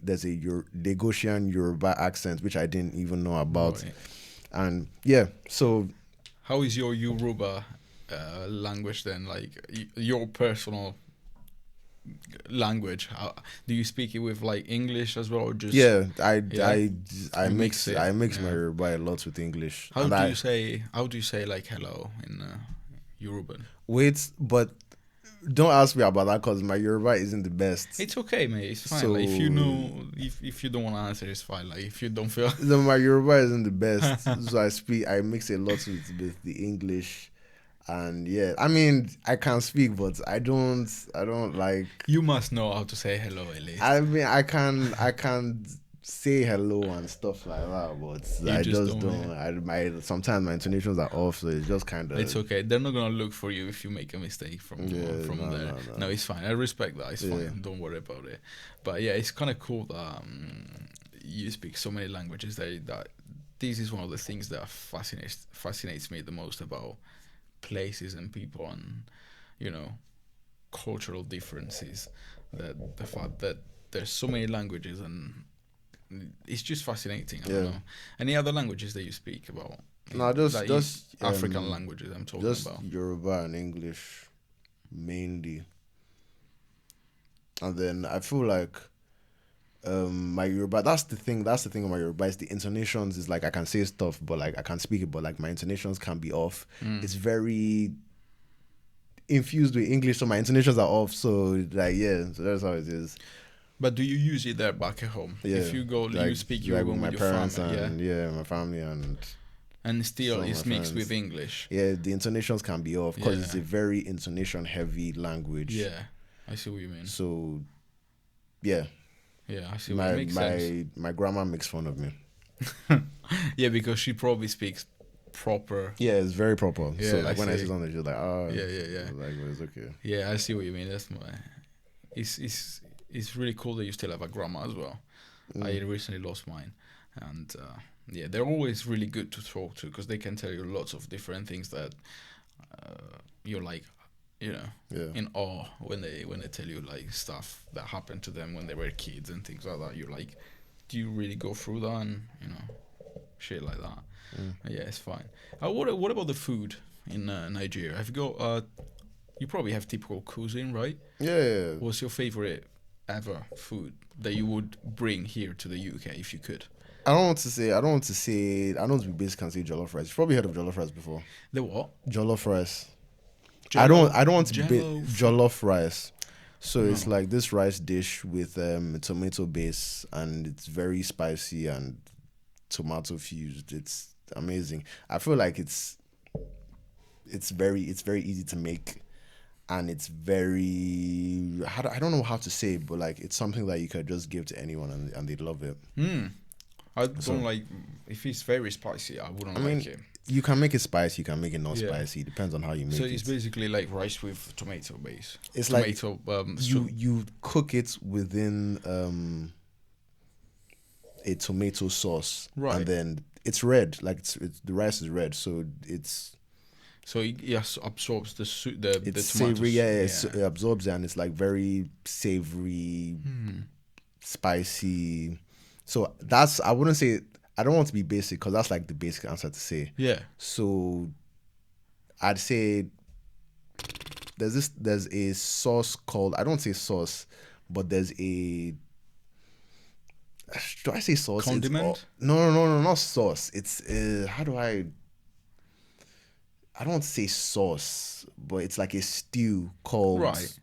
S2: there's a Lagosian Yoruba accent which I didn't even know about.
S1: Right.
S2: And yeah, so
S1: How is your Yoruba language then? Like your personal language? Do you speak it with like English as well, or just
S2: yeah,
S1: yeah?
S2: I
S1: You
S2: mix
S1: it.
S2: I mix my
S1: Yeah.
S2: Yoruba a lot with English.
S1: How
S2: And
S1: do you say like hello in Yoruba?
S2: wait, but don't ask me about that because my Yoruba isn't the best.
S1: It's okay, mate. It's fine.
S2: So
S1: Like if you know, if you don't want to answer, it's fine. Like if you don't feel.
S2: no, my Yoruba isn't the best. So I mix a lot with the English, and yeah, I mean I can speak, but I don't like.
S1: You must know how to say hello at least.
S2: I mean I can say hello and stuff like that, but
S1: You
S2: I
S1: just
S2: just
S1: don't,
S2: don't. Sometimes my intonations are off, so it's just kind of.
S1: It's okay. They're not gonna look for you if you make a mistake from
S2: Yeah,
S1: from
S2: no,
S1: there.
S2: no.
S1: No, it's fine. I respect that. It's
S2: Yeah.
S1: fine. Don't worry about it. But yeah, it's kind of cool that you speak so many languages. That this is one of the things that fascinates me the most about places and people, and cultural differences. That the fact that there's so many languages, and it's just fascinating. I don't
S2: Yeah.
S1: know. Any other languages that you speak about?
S2: No, just
S1: African languages I'm talking
S2: just
S1: about.
S2: Yoruba and English mainly. And then I feel like my Yoruba, that's the thing with my Yoruba, is the intonations is like I can say stuff but like I can't speak it, but like my intonations can be off. It's very infused with English, so my intonations are off, so like yeah, so that's how it is.
S1: But do you use it there back at home?
S2: Yeah,
S1: If you go,
S2: like,
S1: you speak
S2: like
S1: Yoruba
S2: with my
S1: with your
S2: parents
S1: family,
S2: and
S1: yeah?
S2: my family and
S1: And still
S2: some of
S1: it's
S2: my
S1: mixed
S2: friends.
S1: with English.
S2: Yeah, the intonations can be off because it's
S1: Yeah.
S2: a very intonation heavy language.
S1: Yeah, I see what you mean.
S2: So yeah,
S1: Yeah, I see what it makes sense.
S2: my grandma makes fun of me.
S1: Yeah, because she probably speaks proper.
S2: Yeah, it's very proper.
S1: Yeah,
S2: So like
S1: I
S2: when I
S1: see.
S2: say something, she's like, oh,
S1: Yeah.
S2: like well, it's okay.
S1: Yeah, I see what you mean. That's my. It's really cool that you still have a grandma as well. I recently lost mine, and yeah, they're always really good to talk to because they can tell you lots of different things that you're like,
S2: Yeah.
S1: in awe when they tell you like stuff that happened to them when they were kids and things like that. You're like, do you really go through that and shit like that? Yeah, it's fine. What about the food in Nigeria? Have you got you probably have typical cuisine, right?
S2: Yeah.
S1: What's your favorite ever food that you would bring here to the UK if you could?
S2: I don't want to be basic and say jollof rice. You've probably heard of jollof rice before.
S1: The what?
S2: Jollof rice.
S1: Jello?
S2: I don't want to be
S1: Jello?
S2: jollof rice. So it's
S1: No.
S2: like this rice dish with a tomato base, and it's very spicy and tomato fused. It's amazing. I feel like it's very easy to make, and it's very I don't know how to say it, but like it's something that you could just give to anyone, and they'd love it.
S1: Hmm. I don't
S2: So
S1: like if it's very spicy. I wouldn't
S2: I
S1: like
S2: mean,
S1: it.
S2: you can make it spicy, you can make it not
S1: Yeah.
S2: spicy. It depends on how you
S1: So
S2: make
S1: it's
S2: it.
S1: basically like rice with tomato base.
S2: It's like
S1: Tomato
S2: you
S1: soup.
S2: you cook it within a tomato sauce, and
S1: Right.
S2: then it's red. Like it's the rice is red, so
S1: So it yes absorbs the
S2: it's savory.
S1: tomatoes.
S2: Yeah, yeah,
S1: Yeah.
S2: it absorbs it, and it's like very savory,
S1: Hmm.
S2: spicy. So that's I wouldn't say I don't want to be basic because that's like the basic answer to say.
S1: Yeah.
S2: So I'd say there's a sauce called I don't say sauce, but there's a do I say sauce? It's
S1: Condiment.
S2: no, not sauce. It's how do I don't say sauce, but it's like a stew called
S1: Right.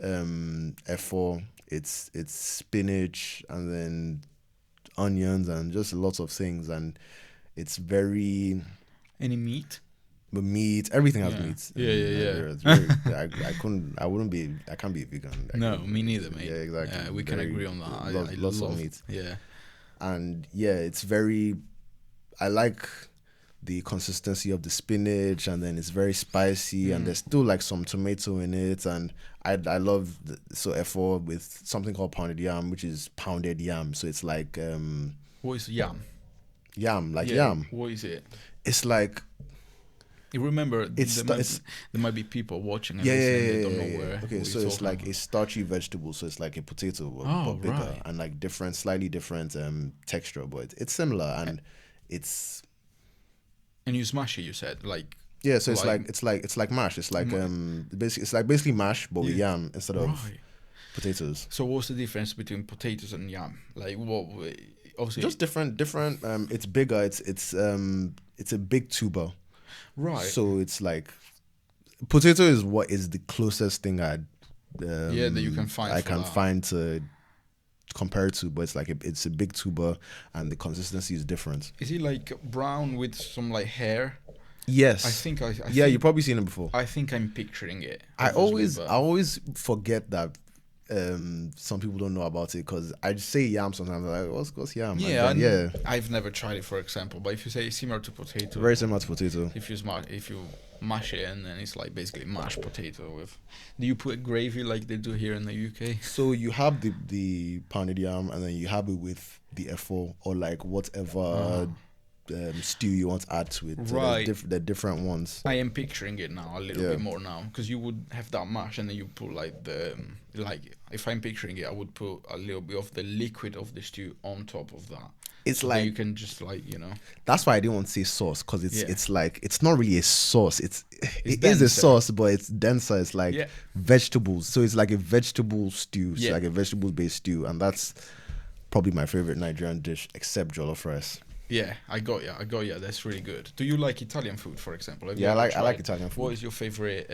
S2: F4. It's spinach and then onions and just lots of things, and it's very
S1: Any meat?
S2: meat. Everything has
S1: Yeah.
S2: meat
S1: Yeah.
S2: in
S1: Yeah.
S2: Nigeria. It's
S1: Yeah.
S2: very. I wouldn't be. I can't be a vegan.
S1: No, me neither, mate.
S2: Yeah, exactly.
S1: We can agree on that. I
S2: Lots of
S1: love.
S2: meat,
S1: Yeah.
S2: and yeah, it's very. I like the consistency of the spinach, and then it's very spicy, and there's still like some tomato in it, and I love so F4 with something called pounded yam, which is pounded yam. So it's like
S1: What is yam?
S2: yam, like
S1: Yeah.
S2: yam.
S1: What is it?
S2: It's like
S1: You remember
S2: it's
S1: there might be people watching and
S2: yeah, yeah,
S1: listening.
S2: yeah,
S1: They
S2: yeah,
S1: don't know
S2: yeah,
S1: where.
S2: yeah. Okay,
S1: what
S2: so
S1: you're
S2: it's
S1: talking
S2: like
S1: about.
S2: a starchy vegetable, so it's like a potato,
S1: Oh,
S2: but bigger
S1: right.
S2: and like different, slightly different texture, but it's similar, and it's
S1: And you smash it. You said like
S2: yeah. So it's
S1: like
S2: it's like mash. It's like
S1: Ma-
S2: basically it's like basically mash, but with
S1: yeah.
S2: yam instead of
S1: Right.
S2: potatoes.
S1: So what's the difference between potatoes and yam? Like what? Obviously.
S2: Just different. It's bigger. It's a big tuber.
S1: Right.
S2: So it's like potato is what is the closest thing
S1: Yeah, that you can find
S2: I
S1: for
S2: can
S1: that.
S2: find to compare to, but it's like it's a big tuber, and the consistency is different.
S1: Is it like brown with some like hair?
S2: Yes.
S1: I think I
S2: Yeah,
S1: think,
S2: you've probably seen it before.
S1: I think I'm picturing it.
S2: I
S1: Obviously,
S2: always forget that some people don't know about it because I just say yam sometimes. I'm like, what's yam? And
S1: yeah,
S2: then, yeah,
S1: I've never tried it, for example. But if you say similar to potato,
S2: very similar to potato.
S1: if you mash it and then it's like basically mashed potato with. Do you put gravy like they do here in the UK?
S2: So you have the pounded yam, and then you have it with the F4 or like whatever stew you want to add to it. So
S1: Right.
S2: they're different ones.
S1: I am picturing it now a little
S2: Yeah.
S1: bit more now because you would have that mash and then you put like the like if I'm picturing it, I would put a little bit of the liquid of the stew on top of that.
S2: It's
S1: So that
S2: like
S1: you can just like
S2: that's why I didn't want to say sauce because
S1: Yeah.
S2: it's like it's not really a sauce. It is a
S1: denser.
S2: sauce, but it's denser. It's like
S1: Yeah.
S2: vegetables. So it's like a vegetable stew. It's
S1: Yeah.
S2: like a vegetable based stew, and that's probably my favorite Nigerian dish, except jollof rice.
S1: Yeah, I got you. That's really good. Do you like Italian food, for example? Have you
S2: Yeah,
S1: ever
S2: I like
S1: tried-
S2: Italian food.
S1: What is your favorite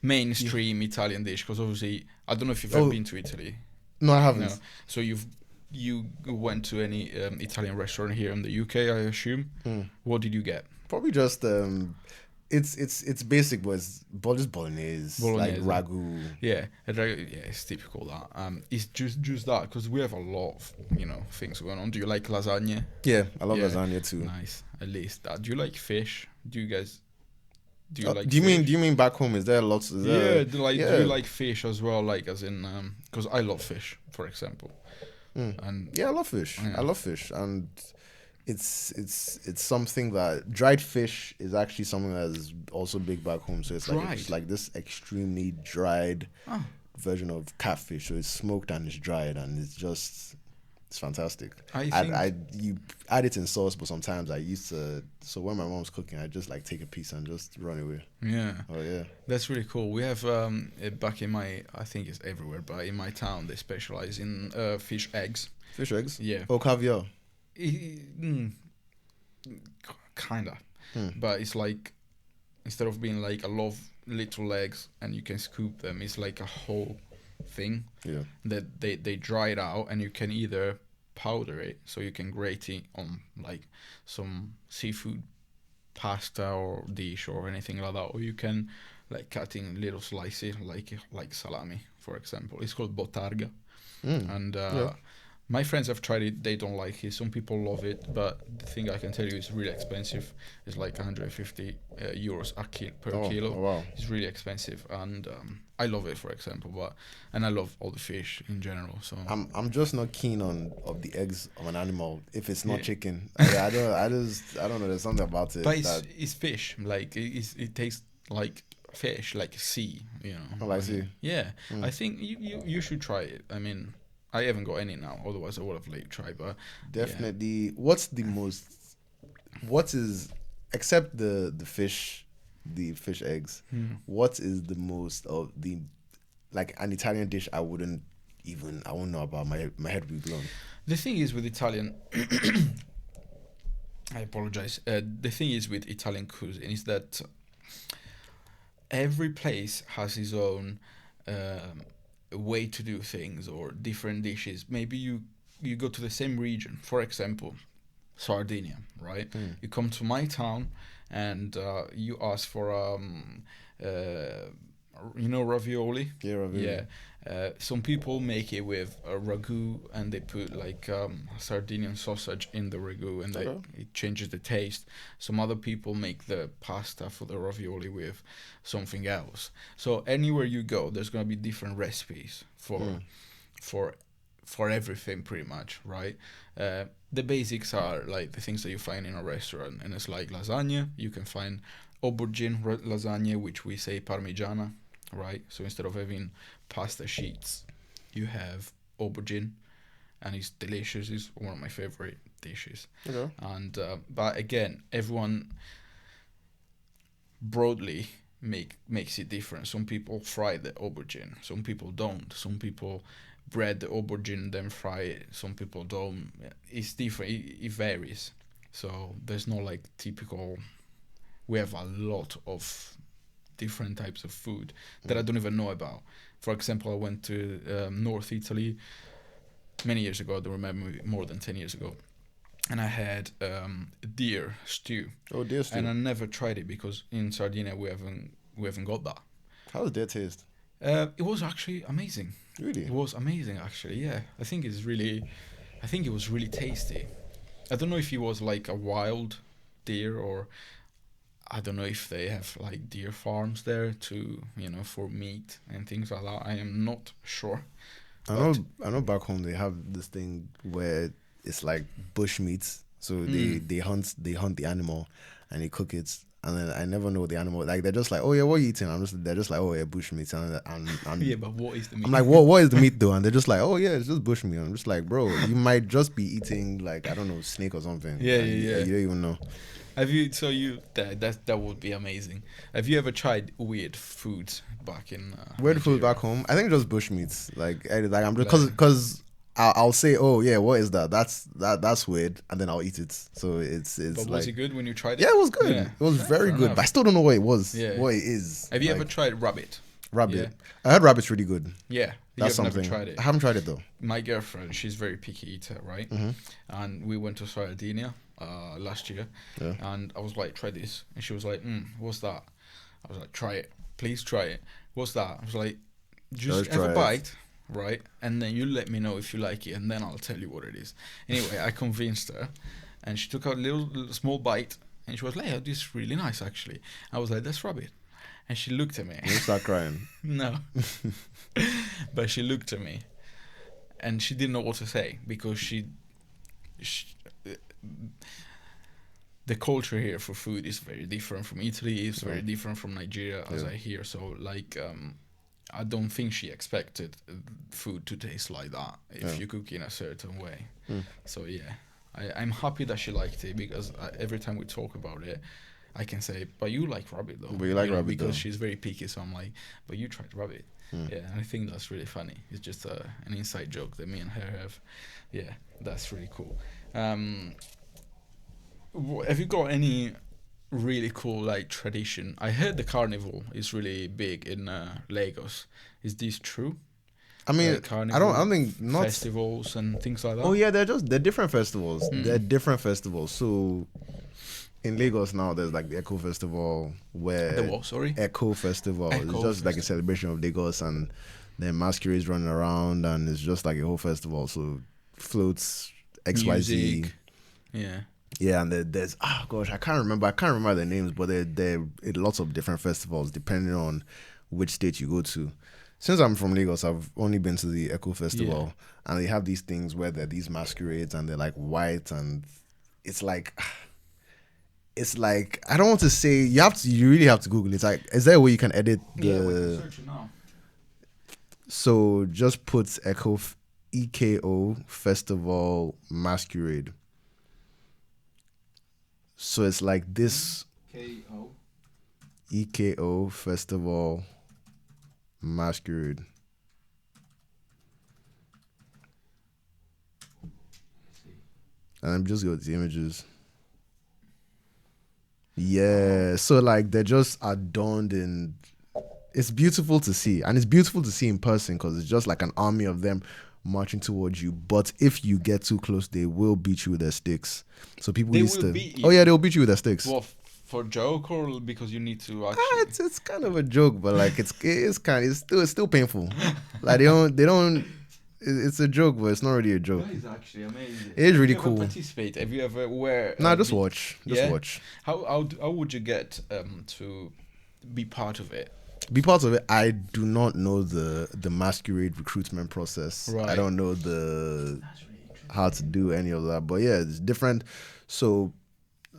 S1: mainstream Italian dish? Because obviously, I don't know if you've
S2: Oh,
S1: ever been to Italy.
S2: No, I haven't.
S1: No. So you went to any Italian restaurant here in the UK, I assume. What did you get?
S2: Probably just it's basic, but it's just bolognese, like
S1: Bolognese.
S2: ragu.
S1: Yeah, it's typical that. It's just that because we have a lot of things going on. Do you like lasagna?
S2: Yeah, I love
S1: Yeah.
S2: lasagna too.
S1: Nice, at least that. Do you like fish? Do you guys? Do you
S2: Oh,
S1: like?
S2: do you
S1: fish?
S2: mean back home? Is there lots? Is there,
S1: Yeah, do
S2: yeah.
S1: you like fish as well? Like as in, because I love fish, for example. And
S2: Yeah, I love fish.
S1: Yeah.
S2: I love fish, and it's something that dried fish is actually something that is also big back home. So it's like it's
S1: Dried?
S2: like this extremely dried
S1: Oh.
S2: version of catfish. So it's smoked and it's dried, and it's fantastic.
S1: I think
S2: You add it in sauce, but sometimes I used to. So when my mom's cooking, I just like take a piece and just run away.
S1: yeah,
S2: Oh yeah.
S1: that's really cool. We have back in I think it's everywhere, but in my town they specialize in fish eggs.
S2: Fish eggs?
S1: Yeah,
S2: Oh, caviar.
S1: Kinda,
S2: Hmm.
S1: but it's like instead of being like a lot of little legs and you can scoop them, it's like a whole thing
S2: Yeah.
S1: that they dry it out, and you can either powder it, so you can grate it on like some seafood pasta or dish or anything like that, or you can like cut in little slices like salami, for example. It's called botarga,
S2: Mm.
S1: and
S2: Yeah.
S1: my friends have tried it. They don't like it. Some people love it, but the thing I can tell you is really expensive. It's like 150 euros per
S2: Oh.
S1: kilo.
S2: Oh wow.
S1: It's really expensive, and I love it, for example. And I love all the fish in general. So
S2: I'm just not keen on of the eggs of an animal if it's not
S1: yeah.
S2: chicken. I don't know. There's something about it
S1: But
S2: that
S1: it's fish. Like it tastes like fish, like sea. You know.
S2: oh I see.
S1: Yeah.
S2: Mm.
S1: I think you should try it. I mean, I haven't got any now. Otherwise, I would have like tried. But yeah.
S2: Definitely. What's the most? What is except the fish eggs?
S1: Hmm.
S2: What is the most of the like an Italian dish I won't know about. My head will be blown.
S1: The thing is with Italian, I apologize. The thing is with Italian cuisine is that every place has its own way to do things or different dishes. Maybe you go to the same region, for example, Sardinia, right?
S2: Mm.
S1: You come to my town and you ask for ravioli.
S2: Yeah, ravioli.
S1: Yeah. Some people make it with a ragu, and they put like Sardinian sausage in the ragu, and
S2: Okay.
S1: it changes the taste. Some other people make the pasta for the ravioli with something else. So anywhere you go, there's gonna be different recipes
S2: Mm.
S1: for for everything, pretty much, right? The basics are like the things that you find in a restaurant, and it's like lasagna. You can find aubergine lasagna, which we say parmigiana, right? So instead of having pasta sheets, you have aubergine, and it's delicious. It's one of my favorite dishes.
S2: Okay.
S1: And but again, everyone broadly makes it different. Some people fry the aubergine, some people don't. Some people bread the aubergine then fry it. Some people don't. It's different. It varies. So there's no like typical. We have a lot of different types of food that I don't even know about. For example, I went to North Italy many years ago. I don't remember, more than 10 years ago, and I had deer stew,
S2: Oh, dear stew.
S1: and I never tried it because in Sardinia we haven't got that.
S2: How does that taste?
S1: It was actually amazing.
S2: Really?
S1: It was amazing, actually. Yeah, I think it was really tasty. I don't know if it was like a wild deer, or I don't know if they have like deer farms there to for meat and things like that. I am not sure.
S2: I know back home they have this thing where it's like bush meats. So they hunt the animal and they cook it, and then I never know the animal. Like they're just like, oh yeah, what are you eating? They're just like, oh yeah, bush meat. And
S1: Yeah, but what is the meat?
S2: I'm like, what is the meat though? And they're just like, oh yeah, it's just bush meat. I'm just like, bro, you might just be eating like I don't know, snake or something.
S1: Yeah,
S2: And
S1: yeah.
S2: You don't even know.
S1: Have you? So you that would be amazing. Have you ever tried weird foods back in?
S2: Weird food
S1: Nigeria?
S2: back home. I think just bush meats. Like I'm just because I'll say, oh yeah, what is that? That's weird, and then I'll eat it. So it's
S1: But
S2: like
S1: was it good when you tried it?
S2: yeah, it was good.
S1: Yeah.
S2: It was very
S1: Fair
S2: good,
S1: enough.
S2: but I still don't know what it was.
S1: Yeah.
S2: What it is.
S1: Have you
S2: Like,
S1: ever tried rabbit?
S2: rabbit?
S1: Yeah.
S2: I heard rabbit's really good.
S1: Yeah,
S2: That's
S1: you've never
S2: something.
S1: tried it.
S2: I haven't tried it though.
S1: My girlfriend, she's very picky eater, right?
S2: Mm-hmm.
S1: And we went to Sardinia last year,
S2: Yeah.
S1: and I was like, try this, and she was like, what's that? I was like, try it, please try it. What's that? I was like, just have
S2: try
S1: a
S2: it.
S1: bite, right? And then you let me know if you like it, and then I'll tell you what it is. Anyway, I convinced her, and she took a little small bite, and she was like, "Yeah, this is really nice, actually." I was like, "That's rabbit," and she looked at me.
S2: You start crying.
S1: No, but she looked at me, and she didn't know what to say because she the culture here for food is very different from Italy. It's very different from Nigeria, as I hear. So, like, I don't think she expected food to taste like that if you cook in a certain way. So, yeah, I'm happy that she liked it because every time we talk about it, I can say, but you like rabbit though.
S2: But you like rabbit
S1: because
S2: though.
S1: she's very picky. So I'm like, but you tried rabbit. Yeah, and I think that's really funny. It's just an inside joke that me and her have. Yeah, that's really cool. Have you got any really cool like tradition? I heard the carnival is really big in Lagos. Is this true?
S2: I mean, I
S1: carnival
S2: don't think not.
S1: festivals and things like
S2: Oh
S1: that?
S2: yeah, they're different festivals. They're
S1: Mm.
S2: different festivals. So in Lagos now, there's like the Echo Festival,
S1: The
S2: where
S1: what? Sorry.
S2: Echo Festival is
S1: Echo
S2: just like a
S1: Festival.
S2: celebration of Lagos, and then masquerades running around, and it's just like a whole festival. So floats, XYZ.
S1: Music. Yeah.
S2: Yeah, and there's oh gosh, I can't remember the names, but there are lots of different festivals depending on which state you go to. Since I'm from Lagos, I've only been to the Echo
S1: Yeah.
S2: Festival, and they have these things where there are these masquerades, and they're like white, and it's like I don't want to say you really have to Google it. It's like, is there a way you can edit
S1: Yeah, we can
S2: the?
S1: search it now.
S2: So just put EKO Festival Masquerade. So it's like this
S1: KO.
S2: EKO Festival Masquerade. And I'm just going to the images. Yeah. So like they're just adorned in, it's beautiful to see. And it's beautiful to see in person because it's just like an army of them marching towards you. But if you get too close, they will beat you with their sticks. So people
S1: They
S2: used
S1: will
S2: to.
S1: beat
S2: Oh yeah,
S1: you.
S2: they'll beat you with their sticks.
S1: Well, for joke or because you need to
S2: Ah,
S1: actually.
S2: it's kind of a joke, but like it's still painful. Like they don't. It's a joke, but it's not really a joke.
S1: That is actually amazing.
S2: It is really
S1: Have you ever
S2: cool.
S1: participate? Have you ever wear?
S2: Nah, just watch. Just
S1: Yeah?
S2: watch.
S1: How would you get to be part of it?
S2: Be part of it. I do not know the masquerade recruitment process. I
S1: Right.
S2: don't know how to do any of that. But yeah, it's different. So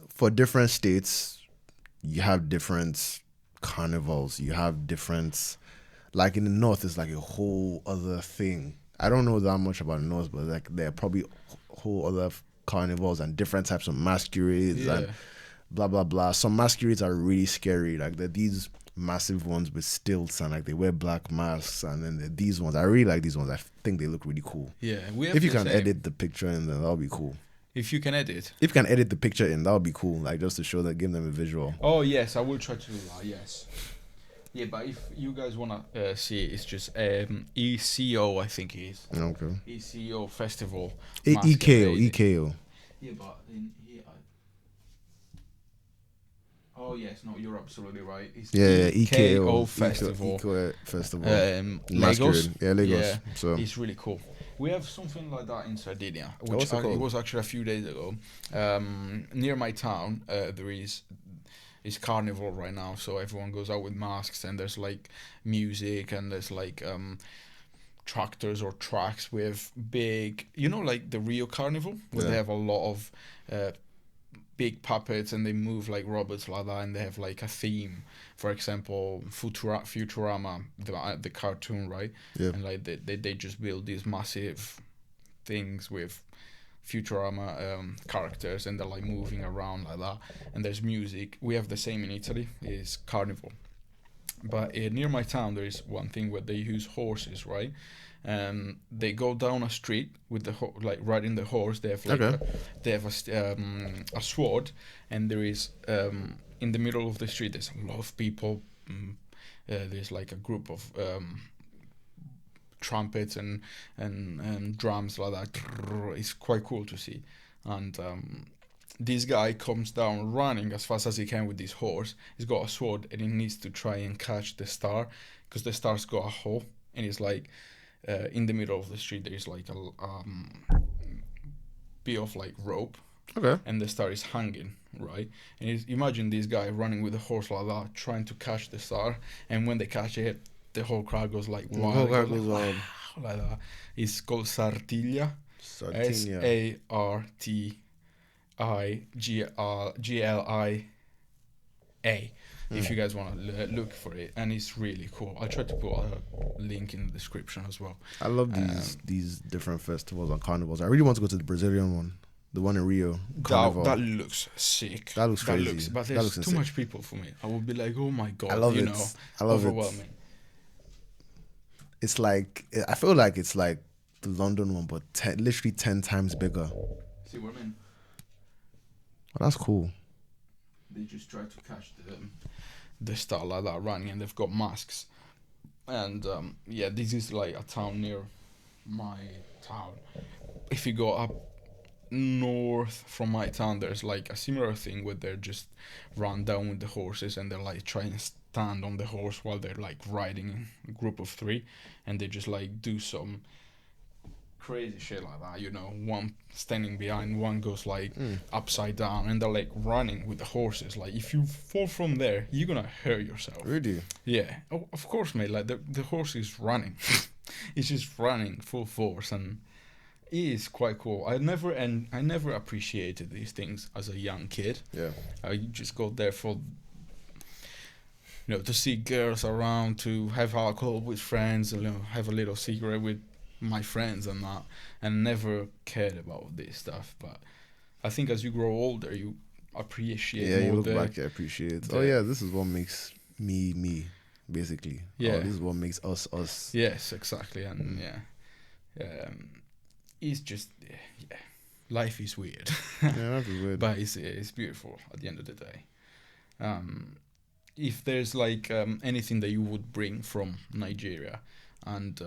S2: for different states, you have different carnivals. You have different, like in the north, it's like a whole other thing. I don't know that much about the north, but like there are probably whole other carnivals and different types of masquerades
S1: Yeah.
S2: and blah blah blah. Some masquerades are really scary. Like they're these massive ones with stilts and like they wear black masks, and then there are these ones. I really like these ones. I think they look really cool.
S1: Yeah. We have
S2: If you
S1: the
S2: can
S1: same.
S2: edit the picture in, then that'll be cool.
S1: If you can edit.
S2: If you can edit the picture in, that'll be cool. Like just to show that, give them a visual.
S1: Oh yes, I will try to do that. Yes. Yeah, but if you guys wanna see it, it's just ECO, I think it is.
S2: Okay.
S1: ECO Festival.
S2: EKO,
S1: Masquerade.
S2: EKO.
S1: Yeah, but in here. Oh yes, no, you're absolutely right. It's
S2: Yeah,
S1: EKO
S2: EKO
S1: Festival.
S2: EKO Festival.
S1: Lagos.
S2: Masquerade. Yeah, Lagos.
S1: Yeah,
S2: So
S1: it's really cool. We have something like that in Sardinia,
S2: what's
S1: which
S2: it called?
S1: it was actually a few days ago. Near my town, there is carnival right now, so everyone goes out with masks, and there's like music, and there's like tractors or tracks with big, like the Rio Carnival, where they
S2: Yeah.
S1: have a lot of big puppets and they move like robots like that, and they have like a theme. For example, Futurama, the cartoon, right?
S2: Yeah.
S1: And like they just build these massive things with Futurama characters, and they're like moving around like that. And there's music. We have the same in Italy. Is carnival. But near my town, there is one thing where they use horses, right? And they go down a street with the like riding the horse. They have like
S2: Okay.
S1: they have a sword, and there is in the middle of the street. There's a lot of people. There's like a group of trumpets and drums like that. It's quite cool to see. And this guy comes down running as fast as he can with this horse. He's got a sword, and he needs to try and catch the star, because the star's got a hole, and it's like in the middle of the street. There's like a bit of like rope,
S2: Okay.
S1: and the star is hanging, right? And imagine this guy running with a horse like that, trying to catch the star, and when they catch it, the whole crowd goes like
S2: The
S1: wild.
S2: whole
S1: They
S2: crowd
S1: go
S2: goes
S1: like,
S2: wild.
S1: "Wow," like that. It's called Sartiglia.
S2: Sardinia.
S1: SARTIGLIA. If you guys want to look for it, and it's really cool. I'll try to put a link in the description as well.
S2: I love these different festivals and carnivals. I really want to go to the Brazilian one, the one in Rio. Carnival.
S1: That looks sick.
S2: That looks crazy.
S1: But
S2: That
S1: there's
S2: looks
S1: too
S2: insane.
S1: much people for me. I would be like, oh my god,
S2: I love
S1: you
S2: it.
S1: know,
S2: I love it.
S1: overwhelming.
S2: It's like, I feel like it's like the London one, but literally 10 times bigger.
S1: See what I mean?
S2: Oh, that's cool.
S1: They just try to catch the star like that running, and they've got masks. And yeah, this is like a town near my town. If you go up north from my town, there's like a similar thing where they're just run down with the horses and they're like trying to stand on the horse while they're like riding in a group of three, and they just like do some crazy shit like that. One standing behind, one goes like upside down, and they're like running with the horses. Like if you fall from there, you're gonna hurt yourself.
S2: Really?
S1: Yeah, of course, mate. Like the horse is running, it's just running full force, and it is quite cool. I never appreciated these things as a young kid.
S2: Yeah.
S1: I just go there for to see girls around, to have alcohol with friends, have a little cigarette with my friends and that, and never cared about this stuff. But I think as you grow older, you appreciate
S2: Yeah,
S1: more
S2: you look
S1: the
S2: back, you appreciate. Oh yeah, this is what makes me me, basically.
S1: Yeah.
S2: Oh, this is what makes us us.
S1: yes, exactly, and it's just life is weird.
S2: Yeah, that is weird.
S1: But it's beautiful at the end of the day. If there's like anything that you would bring from Nigeria, and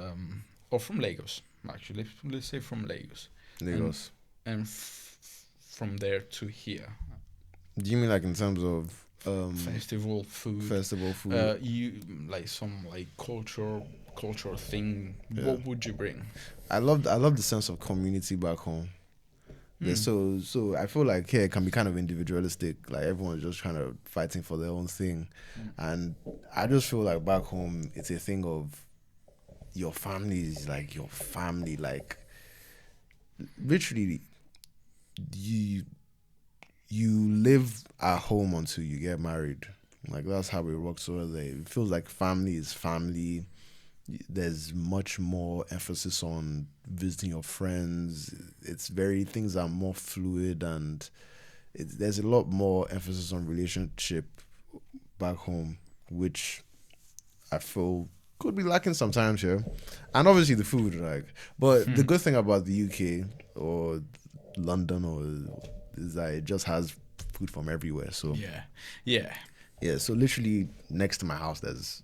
S1: or from Lagos, actually, let's say from Lagos,
S2: Lagos.
S1: and from there to here,
S2: Do you mean like in terms of
S1: festival food,
S2: festival food?
S1: you like some like cultural thing?
S2: Yeah.
S1: What would you bring?
S2: I love the sense of community back home. Yeah, so I feel like here it can be kind of individualistic. Like everyone's just kind of fighting for their own thing, and I just feel like back home it's a thing of your family is like your family. Like literally, you live at home until you get married. Like that's how it works over there. It feels like family is family. There's much more emphasis on visiting your friends. Things are more fluid, and there's a lot more emphasis on relationship back home, which I feel could be lacking sometimes here. And obviously the food, but the good thing about the UK or London is that it just has food from everywhere. So yeah. So literally next to my house, there's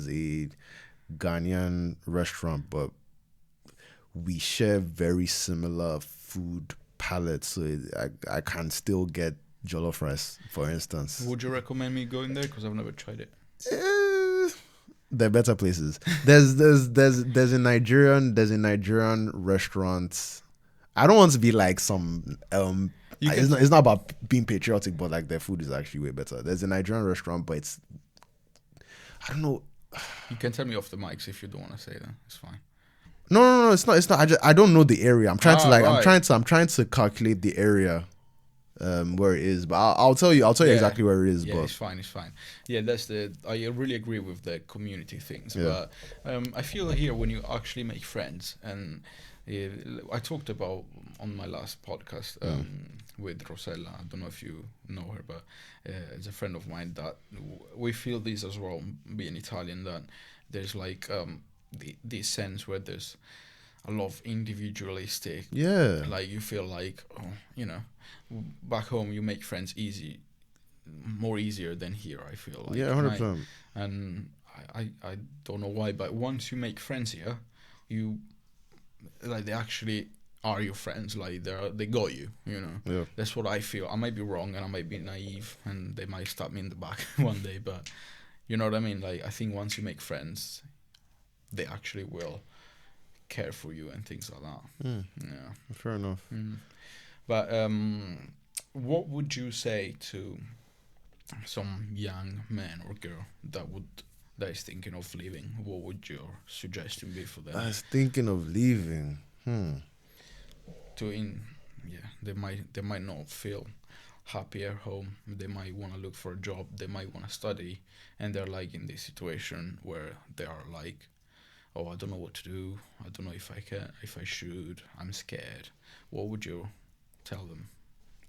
S2: a Ghanaian restaurant, but we share very similar food palettes, so I can still get jollof rice, for instance.
S1: Would you recommend me going there? Because I've never tried it.
S2: There are better places. There's a Nigerian restaurant. I don't want to be like some it's not about being patriotic, but like their food is actually way better. There's a Nigerian restaurant, but I don't know.
S1: You can tell me off the mics if you don't want to say that. It's fine.
S2: No, it's not. I don't know the area. I'm trying to
S1: right.
S2: I'm trying to calculate the area, where it is. But I'll tell you exactly where it is.
S1: Yeah,
S2: but
S1: it's fine. Yeah, I really agree with the community things.
S2: Yeah.
S1: But I feel here when you actually make friends, and I talked about on my last podcast with Rosella. I don't know if you know her, but it's a friend of mine that we feel this as well, being Italian, that there's like this sense where there's a lot of individualistic.
S2: Yeah.
S1: Like you feel like, back home you make friends more easier than here, I feel like.
S2: Yeah, 100%.
S1: And I don't know why, but once you make friends here, you like they actually are your friends. Like they got you.
S2: Yeah.
S1: That's what I feel. I might be wrong and I might be naive, and they might stab me in the back one day. But you know what I mean. Like I think once you make friends, they actually will care for you and things like that. Yeah.
S2: Fair enough.
S1: But what would you say to some young man or girl that is thinking of leaving? What would your suggestion be for them?
S2: I was thinking of leaving.
S1: They might not feel happy at home. They might want to look for a job. They might want to study, and they're like in this situation where they are like, oh, I don't know what to do. I don't know if I can, if I should. I'm scared. What would you tell them?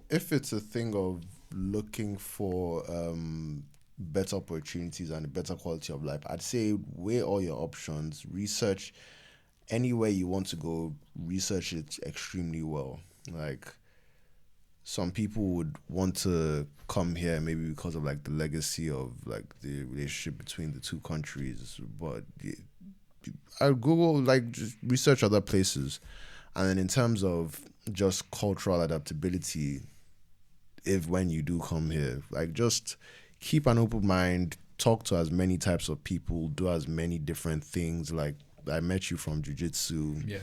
S2: If it's a thing of looking for better opportunities and a better quality of life, I'd say weigh all your options, research anywhere you want to go, research it extremely well. Like, some people would want to come here maybe because of like the legacy of like the relationship between the two countries, but I Google, like, just research other places, and then in terms of just cultural adaptability, if when you do come here, like, just keep an open mind, talk to as many types of people, do as many different things. Like, I met you from jiu-jitsu.
S1: Yeah.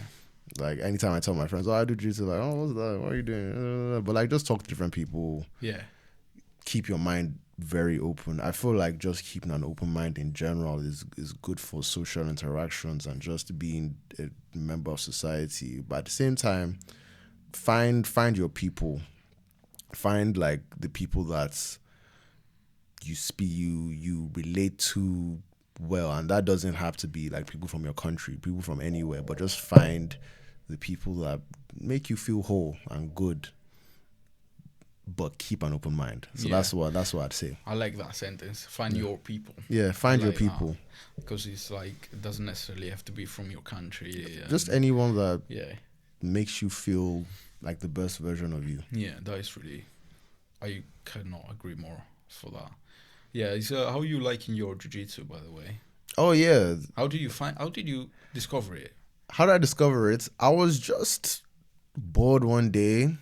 S2: Like, anytime I tell my friends, oh, I do jiu-jitsu, like, oh, what's that, what are you doing, but like, just talk to different people.
S1: Yeah.
S2: Keep your mind very open. I feel like just keeping an open mind in general is good for social interactions and just being a member of society. But at the same time, find your people. Find like the people that you relate to well, and that doesn't have to be like people from your country, people from anywhere, but just find the people that make you feel whole and good, but keep an open mind. So that's what I'd say.
S1: I like that sentence. Find your people.
S2: Yeah, find your people.
S1: Because it's like, it doesn't necessarily have to be from your country.
S2: Just anyone that
S1: yeah
S2: makes you feel like the best version of you.
S1: Yeah, that is really, I cannot agree more for that. Yeah, so how are you liking your jiu-jitsu, by the way?
S2: Oh yeah.
S1: How did you discover it?
S2: How did I discover it? I was just bored one day.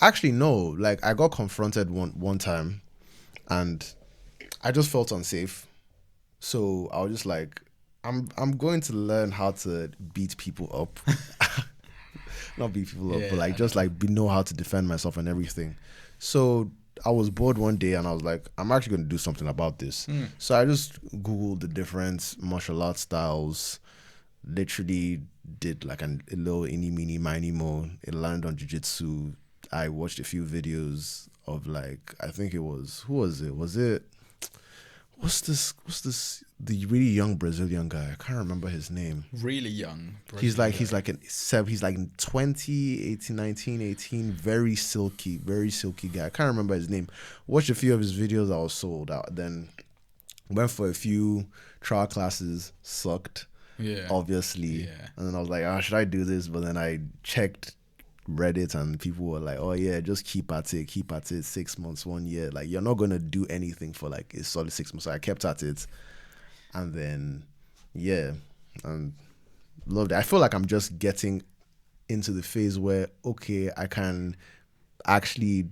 S2: Actually, no. Like, I got confronted one time, and I just felt unsafe. So I was just like, I'm going to learn how to beat people up. Not beat people up, but like just like know how to defend myself and everything. So I was bored one day, and I was like, I'm actually going to do something about this. So I just Googled the different martial arts styles. Literally did like a little eeny, meeny, miny, mo. It landed on jiu-jitsu. I watched a few videos of, like, I think it was, who was it? What's this? The really young Brazilian guy. I can't remember his name.
S1: Really young.
S2: He's like 20, 18, 19, 18. Very silky guy. I can't remember his name. Watched a few of his videos. I was sold out. Then went for a few trial classes. Sucked.
S1: Yeah.
S2: Obviously.
S1: Yeah.
S2: And then I was like, oh, should I do this? But then I checked Reddit, and people were like, oh yeah, just keep at it 6 months, 1 year, like, you're not gonna do anything for like a solid 6 months. So I kept at it, and then and loved it. I feel like I'm just getting into the phase where, okay, I can actually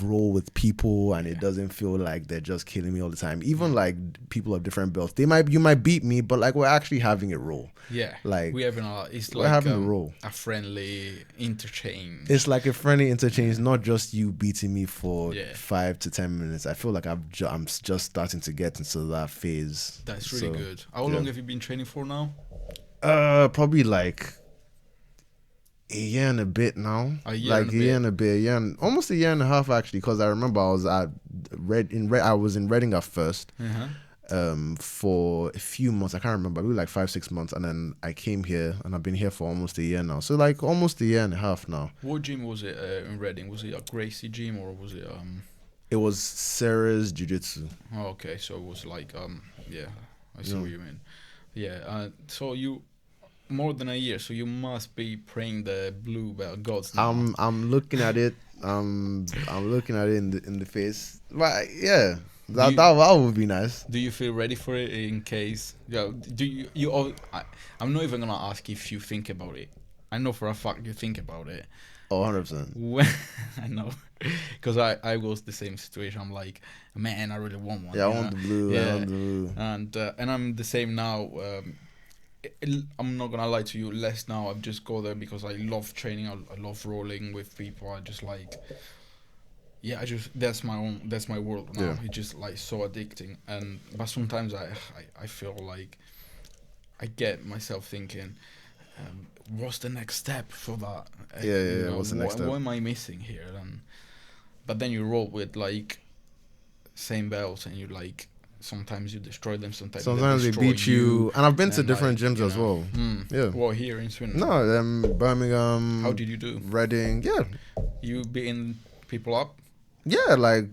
S2: roll with people, and it doesn't feel like they're just killing me all the time. Even like people of different belts, you might beat me, but like, we're actually having a roll.
S1: Yeah,
S2: like
S1: we're having a roll, a friendly interchange.
S2: It's like a friendly interchange, not just you beating me for 5 to 10 minutes. I feel like I'm just starting to get into that phase.
S1: That's really good. How long have you been training for now?
S2: Probably like a year and a bit now. Almost a year and a half actually, because I remember I was in Reading at first. For a few months. I can't remember, maybe like 5-6 months, and then I came here, and I've been here for almost a year now. So like almost a year and a half now.
S1: What gym was it in Reading? Was it a Gracie gym, or was it
S2: It was Sarah's Jiu-Jitsu.
S1: Oh, okay, so it was like I see what you mean. Yeah, so you more than a year, so you must be praying the blue belt gods now.
S2: I'm looking at it. I'm looking at it in the face. But yeah. That would be nice.
S1: Do you feel ready for it in case? Yeah. I'm not even gonna ask if you think about it. I know for a fact you think about it.
S2: Oh, 100%.
S1: I know, because I was the same situation. I'm like, man, I really want one.
S2: Yeah, I want the blue.
S1: Yeah.
S2: I want the blue.
S1: And I'm the same now. I'm not gonna lie to you. Less now. I've just go there because I love training. I love rolling with people. I just like. Yeah, that's my world now.
S2: Yeah.
S1: It's just like so addicting, but sometimes I feel like I get myself thinking, what's the next step for that?
S2: Yeah. What's the next step?
S1: What am I missing here? But then you roll with like same belts, and you like sometimes you destroy them, sometimes
S2: they beat you. And I've been to different gyms as well. Yeah.
S1: Well, here in Sweden.
S2: No, Birmingham.
S1: How did you do?
S2: Reading. Yeah.
S1: You beating people up?
S2: Yeah, like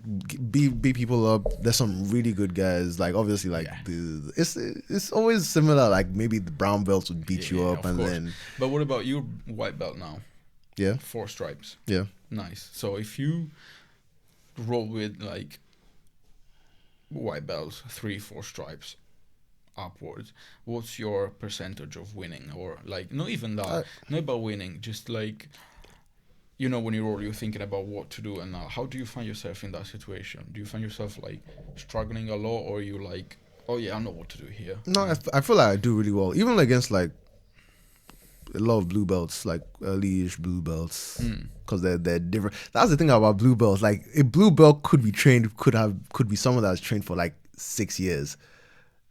S2: beat people up. There's some really good guys. Like obviously, like it's always similar. Like maybe the brown belts would beat you up, and
S1: course.
S2: then.
S1: But what about your white belt now?
S2: Yeah.
S1: 4 stripes.
S2: Yeah.
S1: Nice. So if you roll with like white belts, 3-4 stripes upwards, what's your percentage of winning? Or like not even that, not about winning, just like, you know, when you roll, you're thinking about what to do, and how do you find yourself in that situation? Do you find yourself like struggling a lot, or you like, oh yeah, I know what to do here?
S2: No, I feel like I do really well, even against like a lot of blue belts, like early-ish blue belts, because they're different. That's the thing about blue belts. Like a blue belt could be trained, could be someone that's trained for like 6 years.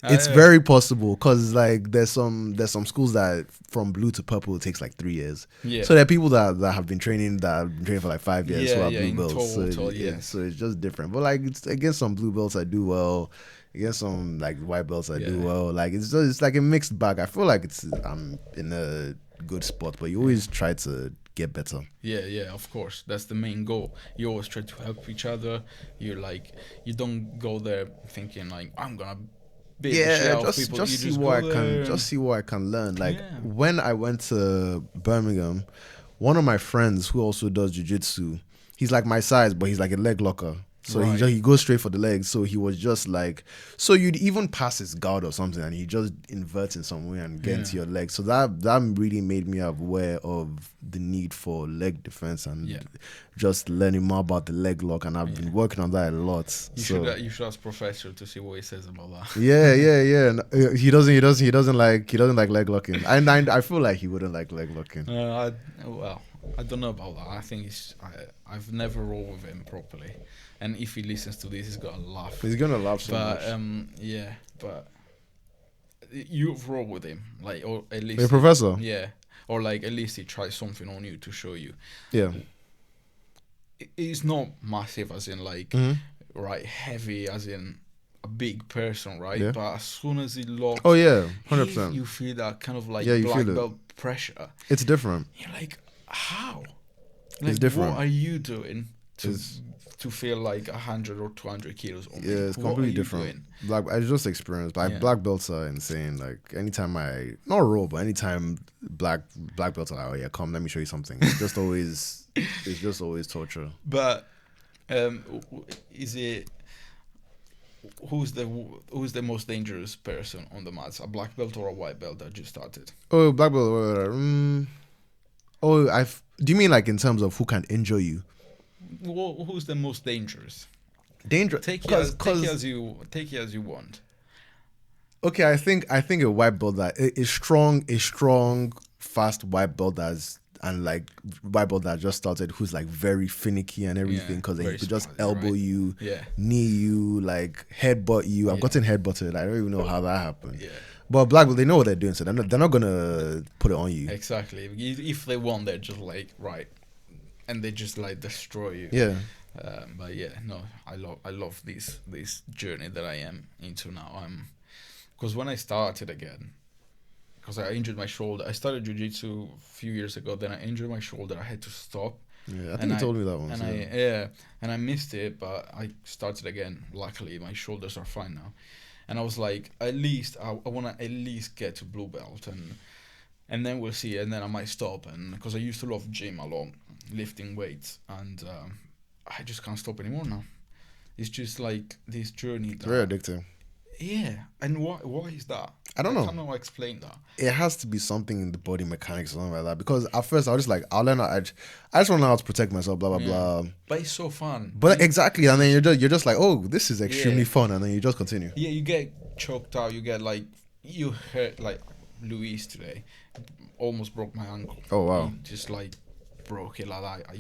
S2: It's very possible, because like there's some schools that from blue to purple it takes like 3 years.
S1: Yeah.
S2: So there are people that have been training for like 5 years who are blue belts.
S1: Total,
S2: so it's just different. But like it's against some blue belts I do well. Against some like white belts I do well. Like it's like a mixed bag. I feel like I'm in a good spot, but you always try to get better.
S1: Yeah, of course. That's the main goal. You always try to help each other. You don't go there thinking like, I'm gonna
S2: just see what I can learn. Like when I went to Birmingham, one of my friends who also does jiu-jitsu, he's like my size, but he's like a leg locker. So he goes straight for the legs. So he was just like, so you'd even pass his guard or something, and he just inverts in some way and get into your leg. So that really made me aware of the need for leg defense and just learning more about the leg lock. And I've been working on that a lot.
S1: You should ask Professor to see what he says about that.
S2: Yeah. He doesn't like leg locking. And I feel like he wouldn't like leg locking.
S1: I don't know about that. I think I've never rolled with him properly. And if he listens to this, he's gonna laugh.
S2: He's gonna laugh so much.
S1: But you've rolled with him, like, or at least
S2: a professor.
S1: Yeah, or like at least he tries something on you to show you.
S2: Yeah.
S1: It's not massive, as in like heavy, as in a big person, right?
S2: Yeah.
S1: But as soon as he locks,
S2: 100%.
S1: You feel that kind of like
S2: black
S1: belt pressure.
S2: It's different.
S1: You're like, how?
S2: Like, it's different.
S1: What are you doing to feel like 100 or 200 kilos on me?
S2: It's completely different. I just experienced. Like black belts are insane. Like anytime not roll, but anytime black belts are like, oh yeah, come, let me show you something. It's just always torture.
S1: But is it who's the most dangerous person on the mats? A black belt or a white belt that just started?
S2: Oh, black belt. Do you mean like in terms of who can injure you?
S1: Well, who's the most dangerous?
S2: Dangerous.
S1: Take it as you want.
S2: Okay, I think a white belt that is strong, fast white belt white belt that just started, who's like very finicky and everything, because he could just elbow you, knee you, like headbutt you. I've gotten headbutted. I don't even know how that happened. Yeah. But black belt, they know what they're doing, so they're not gonna put it on you.
S1: Exactly. If they want, they're just like and they just like destroy you.
S2: Yeah.
S1: But yeah, no, I love this journey that I am into now. Because when I started again, because I injured my shoulder, I started jiu-jitsu a few years ago. Then I injured my shoulder. I had to stop.
S2: Yeah, I think you told me that once.
S1: And I missed it, but I started again. Luckily, my shoulders are fine now. And I was like, at least I want to at least get to blue belt, and then we'll see. And then I might stop, and because I used to love gym a lot, lifting weights, and I just can't stop anymore now. It's just like this journey.
S2: Very addictive.
S1: Yeah, and why is that?
S2: I don't know.
S1: I cannot explain that.
S2: It has to be something in the body mechanics or something like that. Because at first I was just like, I'll learn. I just want to know how to protect myself. Blah blah blah.
S1: But it's so fun.
S2: But exactly, and then you're just like, oh, this is extremely fun, and then you just continue.
S1: Yeah, you get choked out. You get like you hurt like Luis today, almost broke my ankle.
S2: Oh wow!
S1: He just like broke it like that.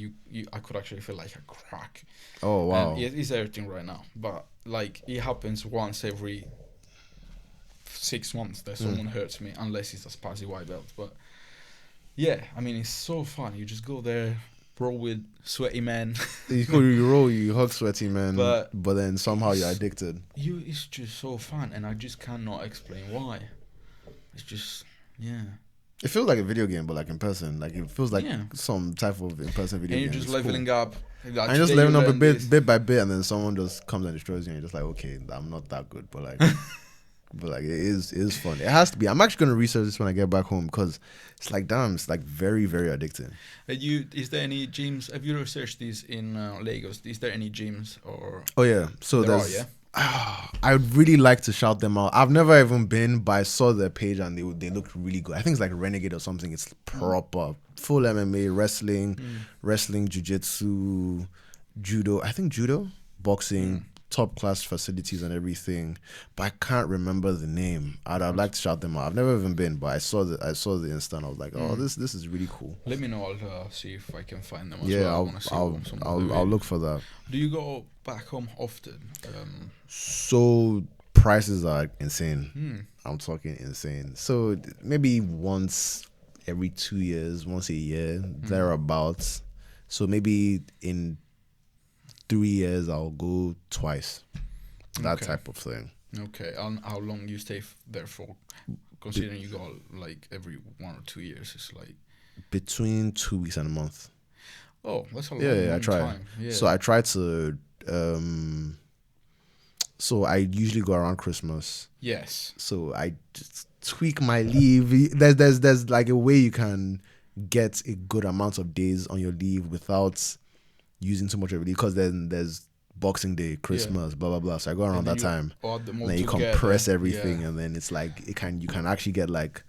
S1: I could actually feel like a crack.
S2: Oh wow!
S1: And it's hurting right now, but like it happens once every 6 months that someone hurts me, unless it's a spicy white belt. But yeah, I mean, it's so fun. You just go there, roll with sweaty men.
S2: you hug sweaty men, but then somehow you're addicted.
S1: It's just so fun, and I just cannot explain why. It's just
S2: It feels like a video game, but like in person. Like it feels like some type of in-person video game.
S1: And you're just leveling up.
S2: Like, and just leveling up a bit by bit, and then someone just comes and destroys you, and you're just like, okay, I'm not that good, but like, but like it is fun. It has to be. I'm actually gonna research this when I get back home because it's like damn, it's like very very addicting.
S1: Is there any gyms? Have you researched this in Lagos? Is there any gyms or
S2: Oh yeah, so
S1: there are? Yeah.
S2: there's. I would really like to shout them out. I've never even been, but I saw their page and they looked really good. I think it's like Renegade or something. It's proper full MMA, wrestling, jiu-jitsu, judo. I think judo, boxing, top class facilities and everything. But I can't remember the name. I'd like to shout them out. I've never even been, but I saw the Insta and I was like, oh, this is really cool.
S1: Let me know. I'll see if I can find them as
S2: Yeah,
S1: well. I want to see some of the
S2: I'll
S1: videos.
S2: look for that.
S1: Do you go back home often?
S2: So prices are insane. I'm talking insane. So maybe once every 2 years, once a year, thereabouts. So maybe in 3 years I'll go twice. That
S1: Okay.
S2: type of thing.
S1: Okay. And how long you stay there for? Considering you go like every 1 or 2 years, it's like
S2: Between 2 weeks and a month.
S1: oh, that's a
S2: Yeah, I
S1: long
S2: try.
S1: time. Yeah.
S2: So I try to so I usually go around Christmas.
S1: Yes.
S2: So I just tweak my leave. There's like a way you can get a good amount of days on your leave without using too much of it because then there's Boxing Day, Christmas, blah blah blah. So I go around that time.
S1: Add them all
S2: And then you
S1: together.
S2: compress everything, and then it's like you can actually get like.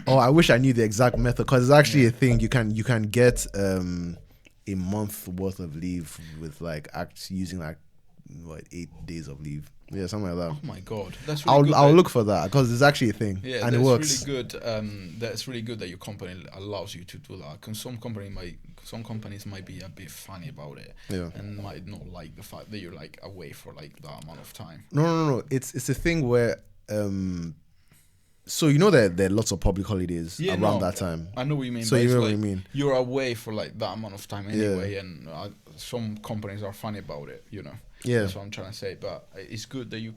S2: Oh, I wish I knew the exact method because it's actually a thing. You can get a month worth of leave with like using like 8 days of leave. Yeah, something like that.
S1: Oh my god, that's really good.
S2: I'll look for that because it's actually a thing,
S1: Yeah,
S2: and
S1: that's
S2: it works.
S1: really good. That's really good that your company allows you to do that. Because some companies might be a bit funny about it,
S2: Yeah.
S1: and might not like the fact that you're like away for like that amount of time.
S2: No. It's a thing where so you know that there are lots of public holidays around that time.
S1: I know what you mean.
S2: So
S1: but
S2: you
S1: it's
S2: know
S1: like
S2: what I mean.
S1: You're away for like that amount of time anyway, and some companies are funny about it.
S2: Yeah.
S1: That's what I'm trying to say. But it's good that you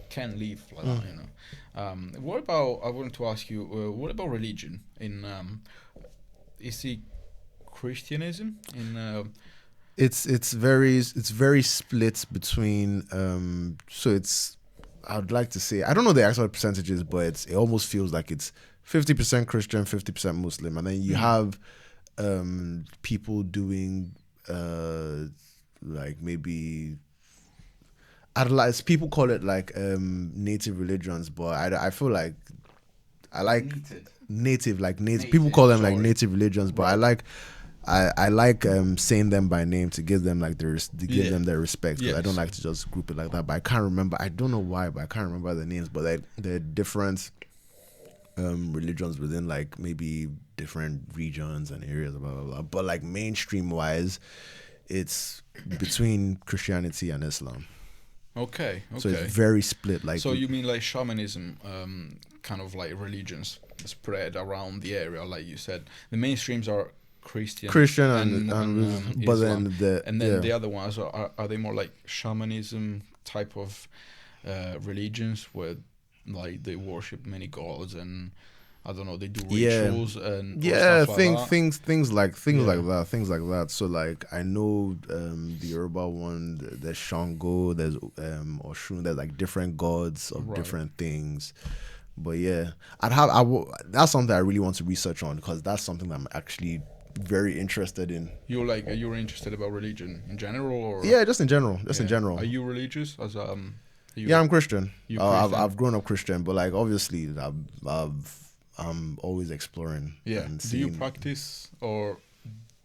S1: can leave like that. What about? I wanted to ask you. What about religion? Is it Christianism in?
S2: It's very split between so it's I'd like to say I don't know the actual percentages, but it almost feels like it's 50% Christian, 50% Muslim, and then you have people doing like maybe I'd like people call it like native religions, but I feel like I like native people call them like native religions, but I like I like saying them by name to give them like to give them their respect. 'Cause I don't like to just group it like that. But I can't remember. I don't know why, but I can't remember the names. But they're different religions within like maybe different regions and areas, blah blah blah. But like mainstream wise, it's between Christianity and Islam.
S1: Okay.
S2: So it's very split. Like
S1: so you mean like shamanism, kind of like religions spread around the area, like you said. The mainstreams are Christian
S2: and but
S1: Islam.
S2: then
S1: the other ones are they more like shamanism type of religions where like they worship many gods and I don't know, they do rituals and stuff like that.
S2: things like that. So like I know the Yoruba one, there's Shango, there's Oshun, there's like different gods of different things. But yeah, that's something I really want to research on because that's something that I'm actually very interested in.
S1: You're interested about religion in general, or
S2: just in general, in general.
S1: Are you religious as
S2: I'm Christian.
S1: Christian?
S2: I've grown up Christian, but like obviously I'm always exploring.
S1: Yeah. Do you practice, or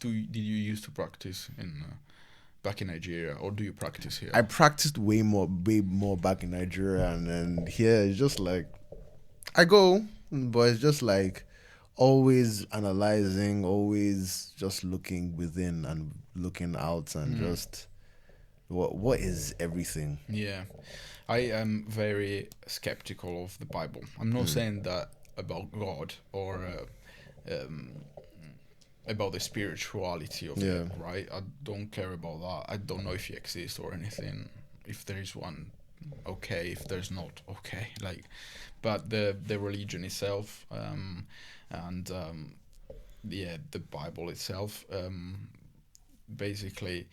S1: did you used to practice in back in Nigeria, or do you practice here?
S2: I practiced way more back in Nigeria, and then here it's just like I go, but it's just like always analyzing, always just looking within and looking out, and just what is everything.
S1: Yeah, I am very skeptical of the Bible. I'm not saying that about God or about the spirituality of it, right? I don't care about that. I don't know if he exists or anything. If there is one, okay. If there's not, okay. Like, but the religion itself, and the Bible itself, basically,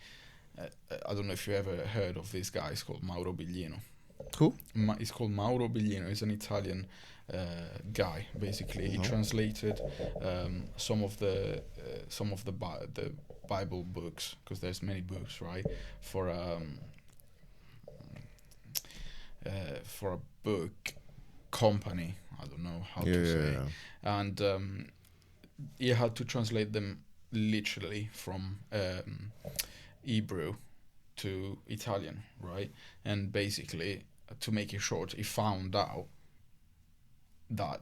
S1: I don't know if you ever heard of these guys called Mauro Biglino.
S2: Who?
S1: It's called Mauro Biglino. He's an Italian guy. Basically, he
S2: No.
S1: translated some of the Bible books, because there's many books, right? For for a book company. I don't know how
S2: Yeah,
S1: to
S2: yeah,
S1: say,
S2: yeah.
S1: and he had to translate them literally from Hebrew to Italian, right? And basically, to make it short, he found out that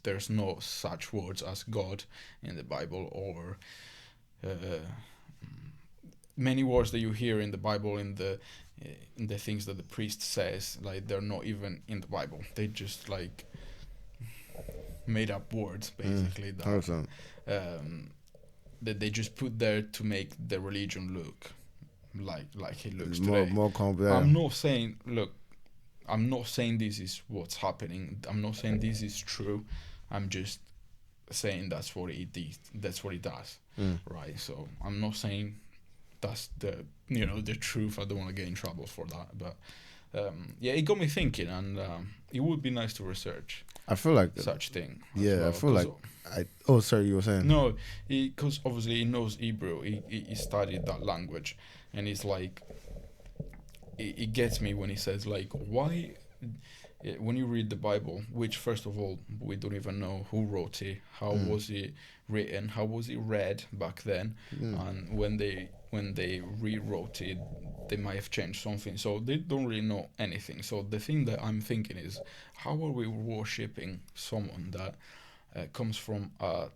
S1: there's no such words as God in the Bible, or uh, many words that you hear in the Bible, in the things that the priest says, like they're not even in the Bible. They just like made up words, basically, that
S2: 100%.
S1: um, that they just put there to make the religion look like it looks today.
S2: More complex.
S1: I'm not saying, look, I'm not saying this is what's happening. I'm not saying this is true. I'm just saying that's what it did. That's what it does, right? So I'm not saying that's the truth. I don't want to get in trouble for that, but yeah, it got me thinking, and it would be nice to research
S2: I feel like,
S1: such thing as
S2: yeah, I
S1: well.
S2: feel like Oh, sorry, you were saying.
S1: No, because obviously he knows Hebrew. He studied that language, and he's like, it gets me when he says like, why, when you read the Bible, which first of all we don't even know who wrote it, how was it written, how was it read back then, and when they rewrote it, they might have changed something, so they don't really know anything. So the thing that I'm thinking is, how are we worshipping someone that comes from a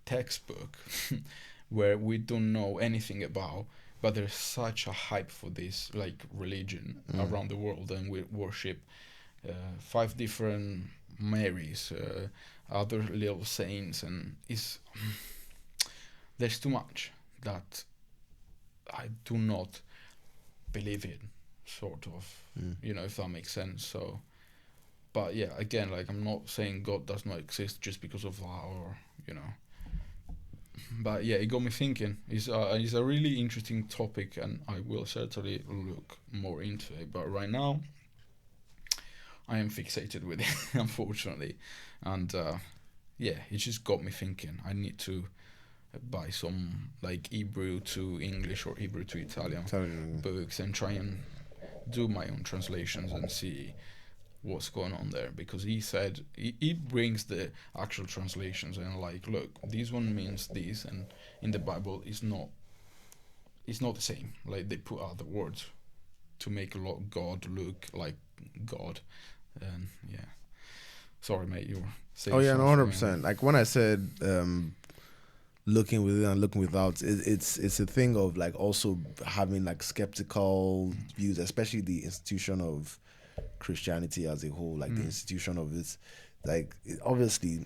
S1: textbook where we don't know anything about, but there's such a hype for this like religion around the world, and we worship five different Marys, other little saints, and it's there's too much that I do not believe in, sort of, if that makes sense. So, but yeah, again, like, I'm not saying God does not exist just because of that, or but yeah, it got me thinking. It's a really interesting topic, and I will certainly look more into it. But right now, I am fixated with it, unfortunately, and yeah, it just got me thinking. I need to buy some like Hebrew to English or Hebrew to Italian books and try and do my own translations and see what's going on there, because he said he brings the actual translations and like, look, this one means this, and in the Bible it's not the same, like they put other words to make God look like God. And yeah, sorry mate, you were saying
S2: Oh yeah, no,
S1: something.
S2: 100%. Like when I said looking within and looking without, it's a thing of like also having like skeptical views, especially the institution of Christianity as a whole, like the institution of it. Like obviously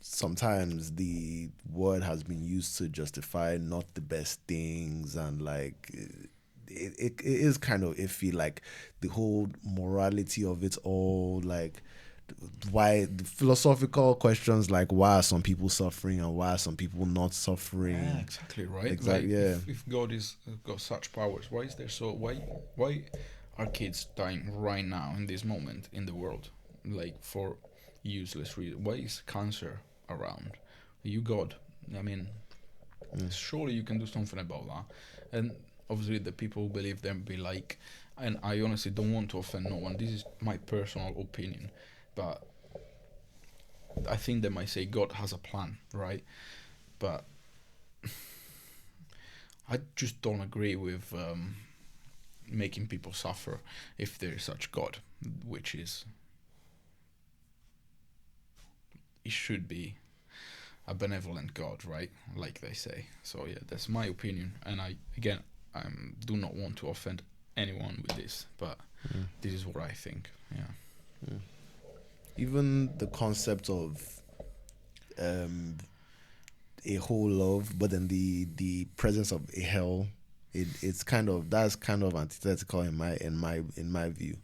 S2: sometimes the word has been used to justify not the best things, and like it is kind of iffy, like the whole morality of it all, like why the philosophical questions, like why are some people suffering and why are some people not suffering.
S1: Yeah, exactly, right.
S2: Exactly,
S1: Like,
S2: yeah.
S1: if God is got such powers, why is there so why are kids dying right now in this moment in the world, like for useless reason? Why is cancer around? You God, I mean, surely you can do something about that. And obviously the people who believe them be like, and I honestly don't want to offend no one, this is my personal opinion, but I think they might say God has a plan, right? But I just don't agree with making people suffer if there is such God, which is, it should be a benevolent God, right? Like they say. So yeah, that's my opinion, and I do not want to offend anyone with this, but this is what I think. Yeah.
S2: Even the concept of a whole love, but then the presence of a hell, it's kind of, that's kind of antithetical in my view,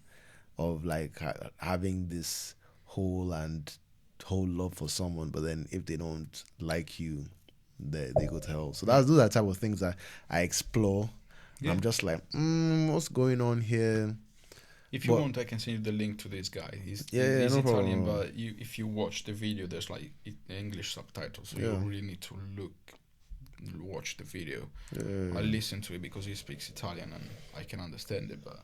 S2: of like having this whole love for someone, but then if they don't like you, they go to hell. So those are the type of things that I explore.
S1: Yeah.
S2: I'm just like, what's going on here?
S1: If you
S2: But
S1: want, I can send you the link to this guy.
S2: yeah,
S1: He's
S2: no
S1: Italian,
S2: problem.
S1: but if you watch the video, there's like English subtitles, so you
S2: Yeah,
S1: really need to watch the video. I
S2: yeah,
S1: listen to it because he speaks Italian and I can understand it. But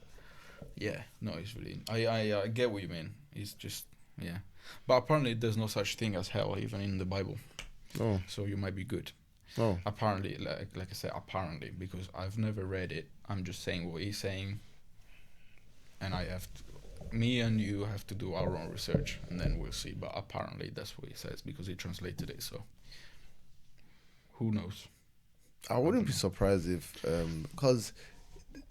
S1: yeah, no, it's really. I get what you mean. It's just yeah, but apparently there's no such thing as hell even in the Bible.
S2: oh,
S1: So you might be good.
S2: oh,
S1: Apparently, like I said, apparently because I've never read it. I'm just saying what he's saying, and me and you have to do our own research, and then we'll see. But apparently that's what he says because he translated it. So who knows?
S2: I
S1: I
S2: wouldn't
S1: don't
S2: be
S1: know.
S2: surprised if because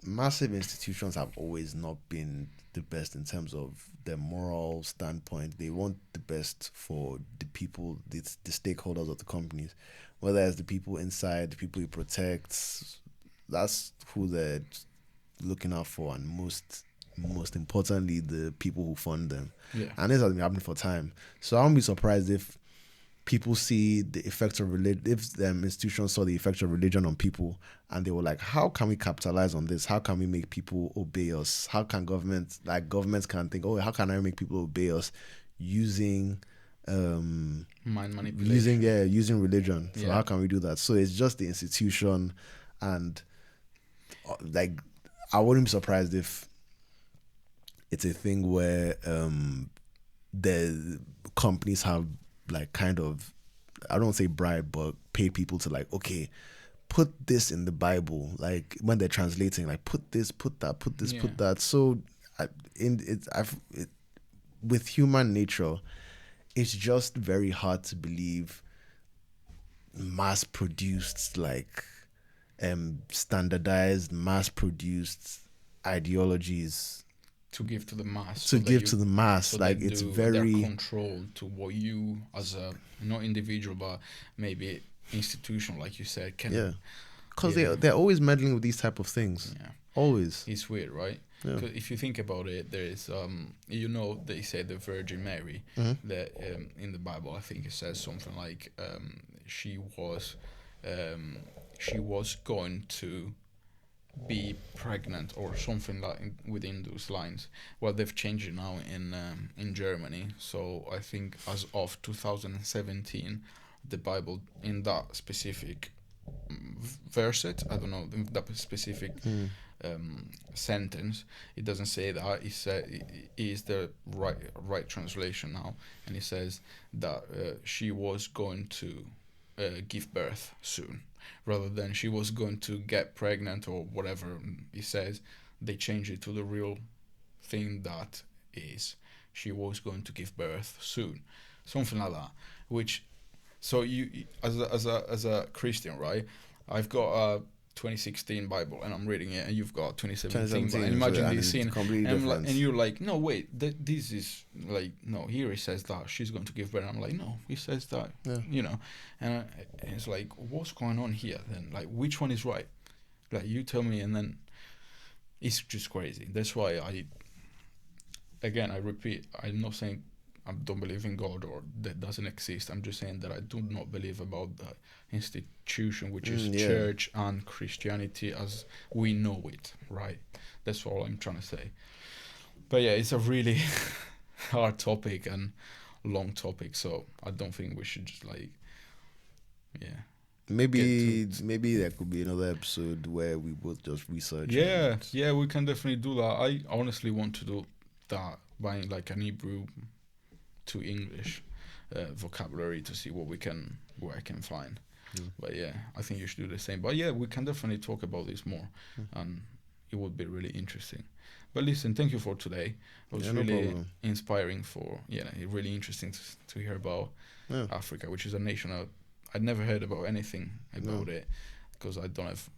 S2: massive institutions have always not been the best in terms of their moral standpoint. They want the best for the people, the stakeholders of the companies, whether it's the people inside, the people it protects. That's who they're looking out for, and most importantly, the people who fund them.
S1: Yeah,
S2: And this has been happening for time. So I won't be surprised if people see the effects of religion, if institutions saw the effects of religion on people, and they were like, how can we capitalize on this? How can we make people obey us? How can governments can think, oh, how can I make people obey us using
S1: mind manipulation.
S2: using religion? So
S1: Yeah,
S2: how can we do that? So it's just the institution, and like I wouldn't be surprised if it's a thing where the companies have like kind of, I don't say bribe, but paid people to like, okay, put this in the Bible, like when they're translating, like put this, put that, put this,
S1: yeah,
S2: put that. So with human nature, it's just very hard to believe mass produced, like standardized, mass produced ideologies
S1: to give to the mass
S2: to
S1: so that
S2: give to the mass.
S1: so they
S2: Like it's
S1: do they're
S2: very,
S1: controlled to what you as a not individual but maybe institution like you said can.
S2: yeah, because
S1: Yeah,
S2: they're always meddling with these type of things,
S1: yeah,
S2: always.
S1: it's weird, right?
S2: Yeah.
S1: Because if you think about it, there is they say the Virgin Mary
S2: Hmm.
S1: that in the Bible I think it says something like she was um, she was going to be pregnant or something like within those lines. Well, they've changed it now in Germany. So I think as of 2017, the Bible in that specific verset, I don't know that specific
S2: Mm.
S1: sentence, it doesn't say that. It said it is the right translation now, and it says that she was going to give birth soon, rather than she was going to get pregnant or whatever it says. They changed it to the real thing that is she was going to give birth soon, something like that. Which so you as a Christian, right? I've got a 2016 Bible and I'm reading it, and you've got 2017. And
S2: 2017, so,
S1: imagine
S2: and
S1: this
S2: it's
S1: scene,
S2: completely different.
S1: and you're like, no, wait, this is like, no, here it says that she's going to give birth. And I'm like, no, he says that,
S2: Yeah.
S1: and it's like, what's going on here? Then like, which one is right? Like, you tell me, and then it's just crazy. That's why I repeat, I'm not saying I don't believe in God or that doesn't exist. I'm just saying that I do not believe about the institution, which is
S2: Yeah.
S1: church and Christianity as we know it, right? That's all I'm trying to say. But yeah, it's a really hard topic and long topic, so I don't think we should just like, yeah.
S2: Maybe there could be another episode where we both just research.
S1: Yeah,
S2: And
S1: yeah, we can definitely do that. I honestly want to do that, buying like an Hebrew to English vocabulary to see where I can find.
S2: Yeah.
S1: But yeah, I think you should do the same. But yeah, we can definitely talk about this more, and it would be really interesting. But listen, thank you for today. It was
S2: yeah, no
S1: really
S2: problem.
S1: inspiring really interesting to hear about
S2: Yeah.
S1: Africa, which is a nation I'd never heard about anything about
S2: No.
S1: it because I don't have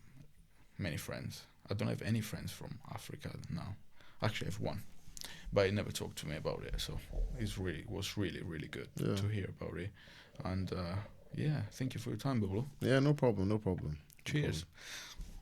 S1: many friends. I don't have any friends from Africa now. Actually, I have one, but he never talked to me about it. So it was really good
S2: Yeah.
S1: to hear about it. And yeah, thank you for your time, Bolu.
S2: Yeah, no problem. No problem. No
S1: Cheers.
S2: problem.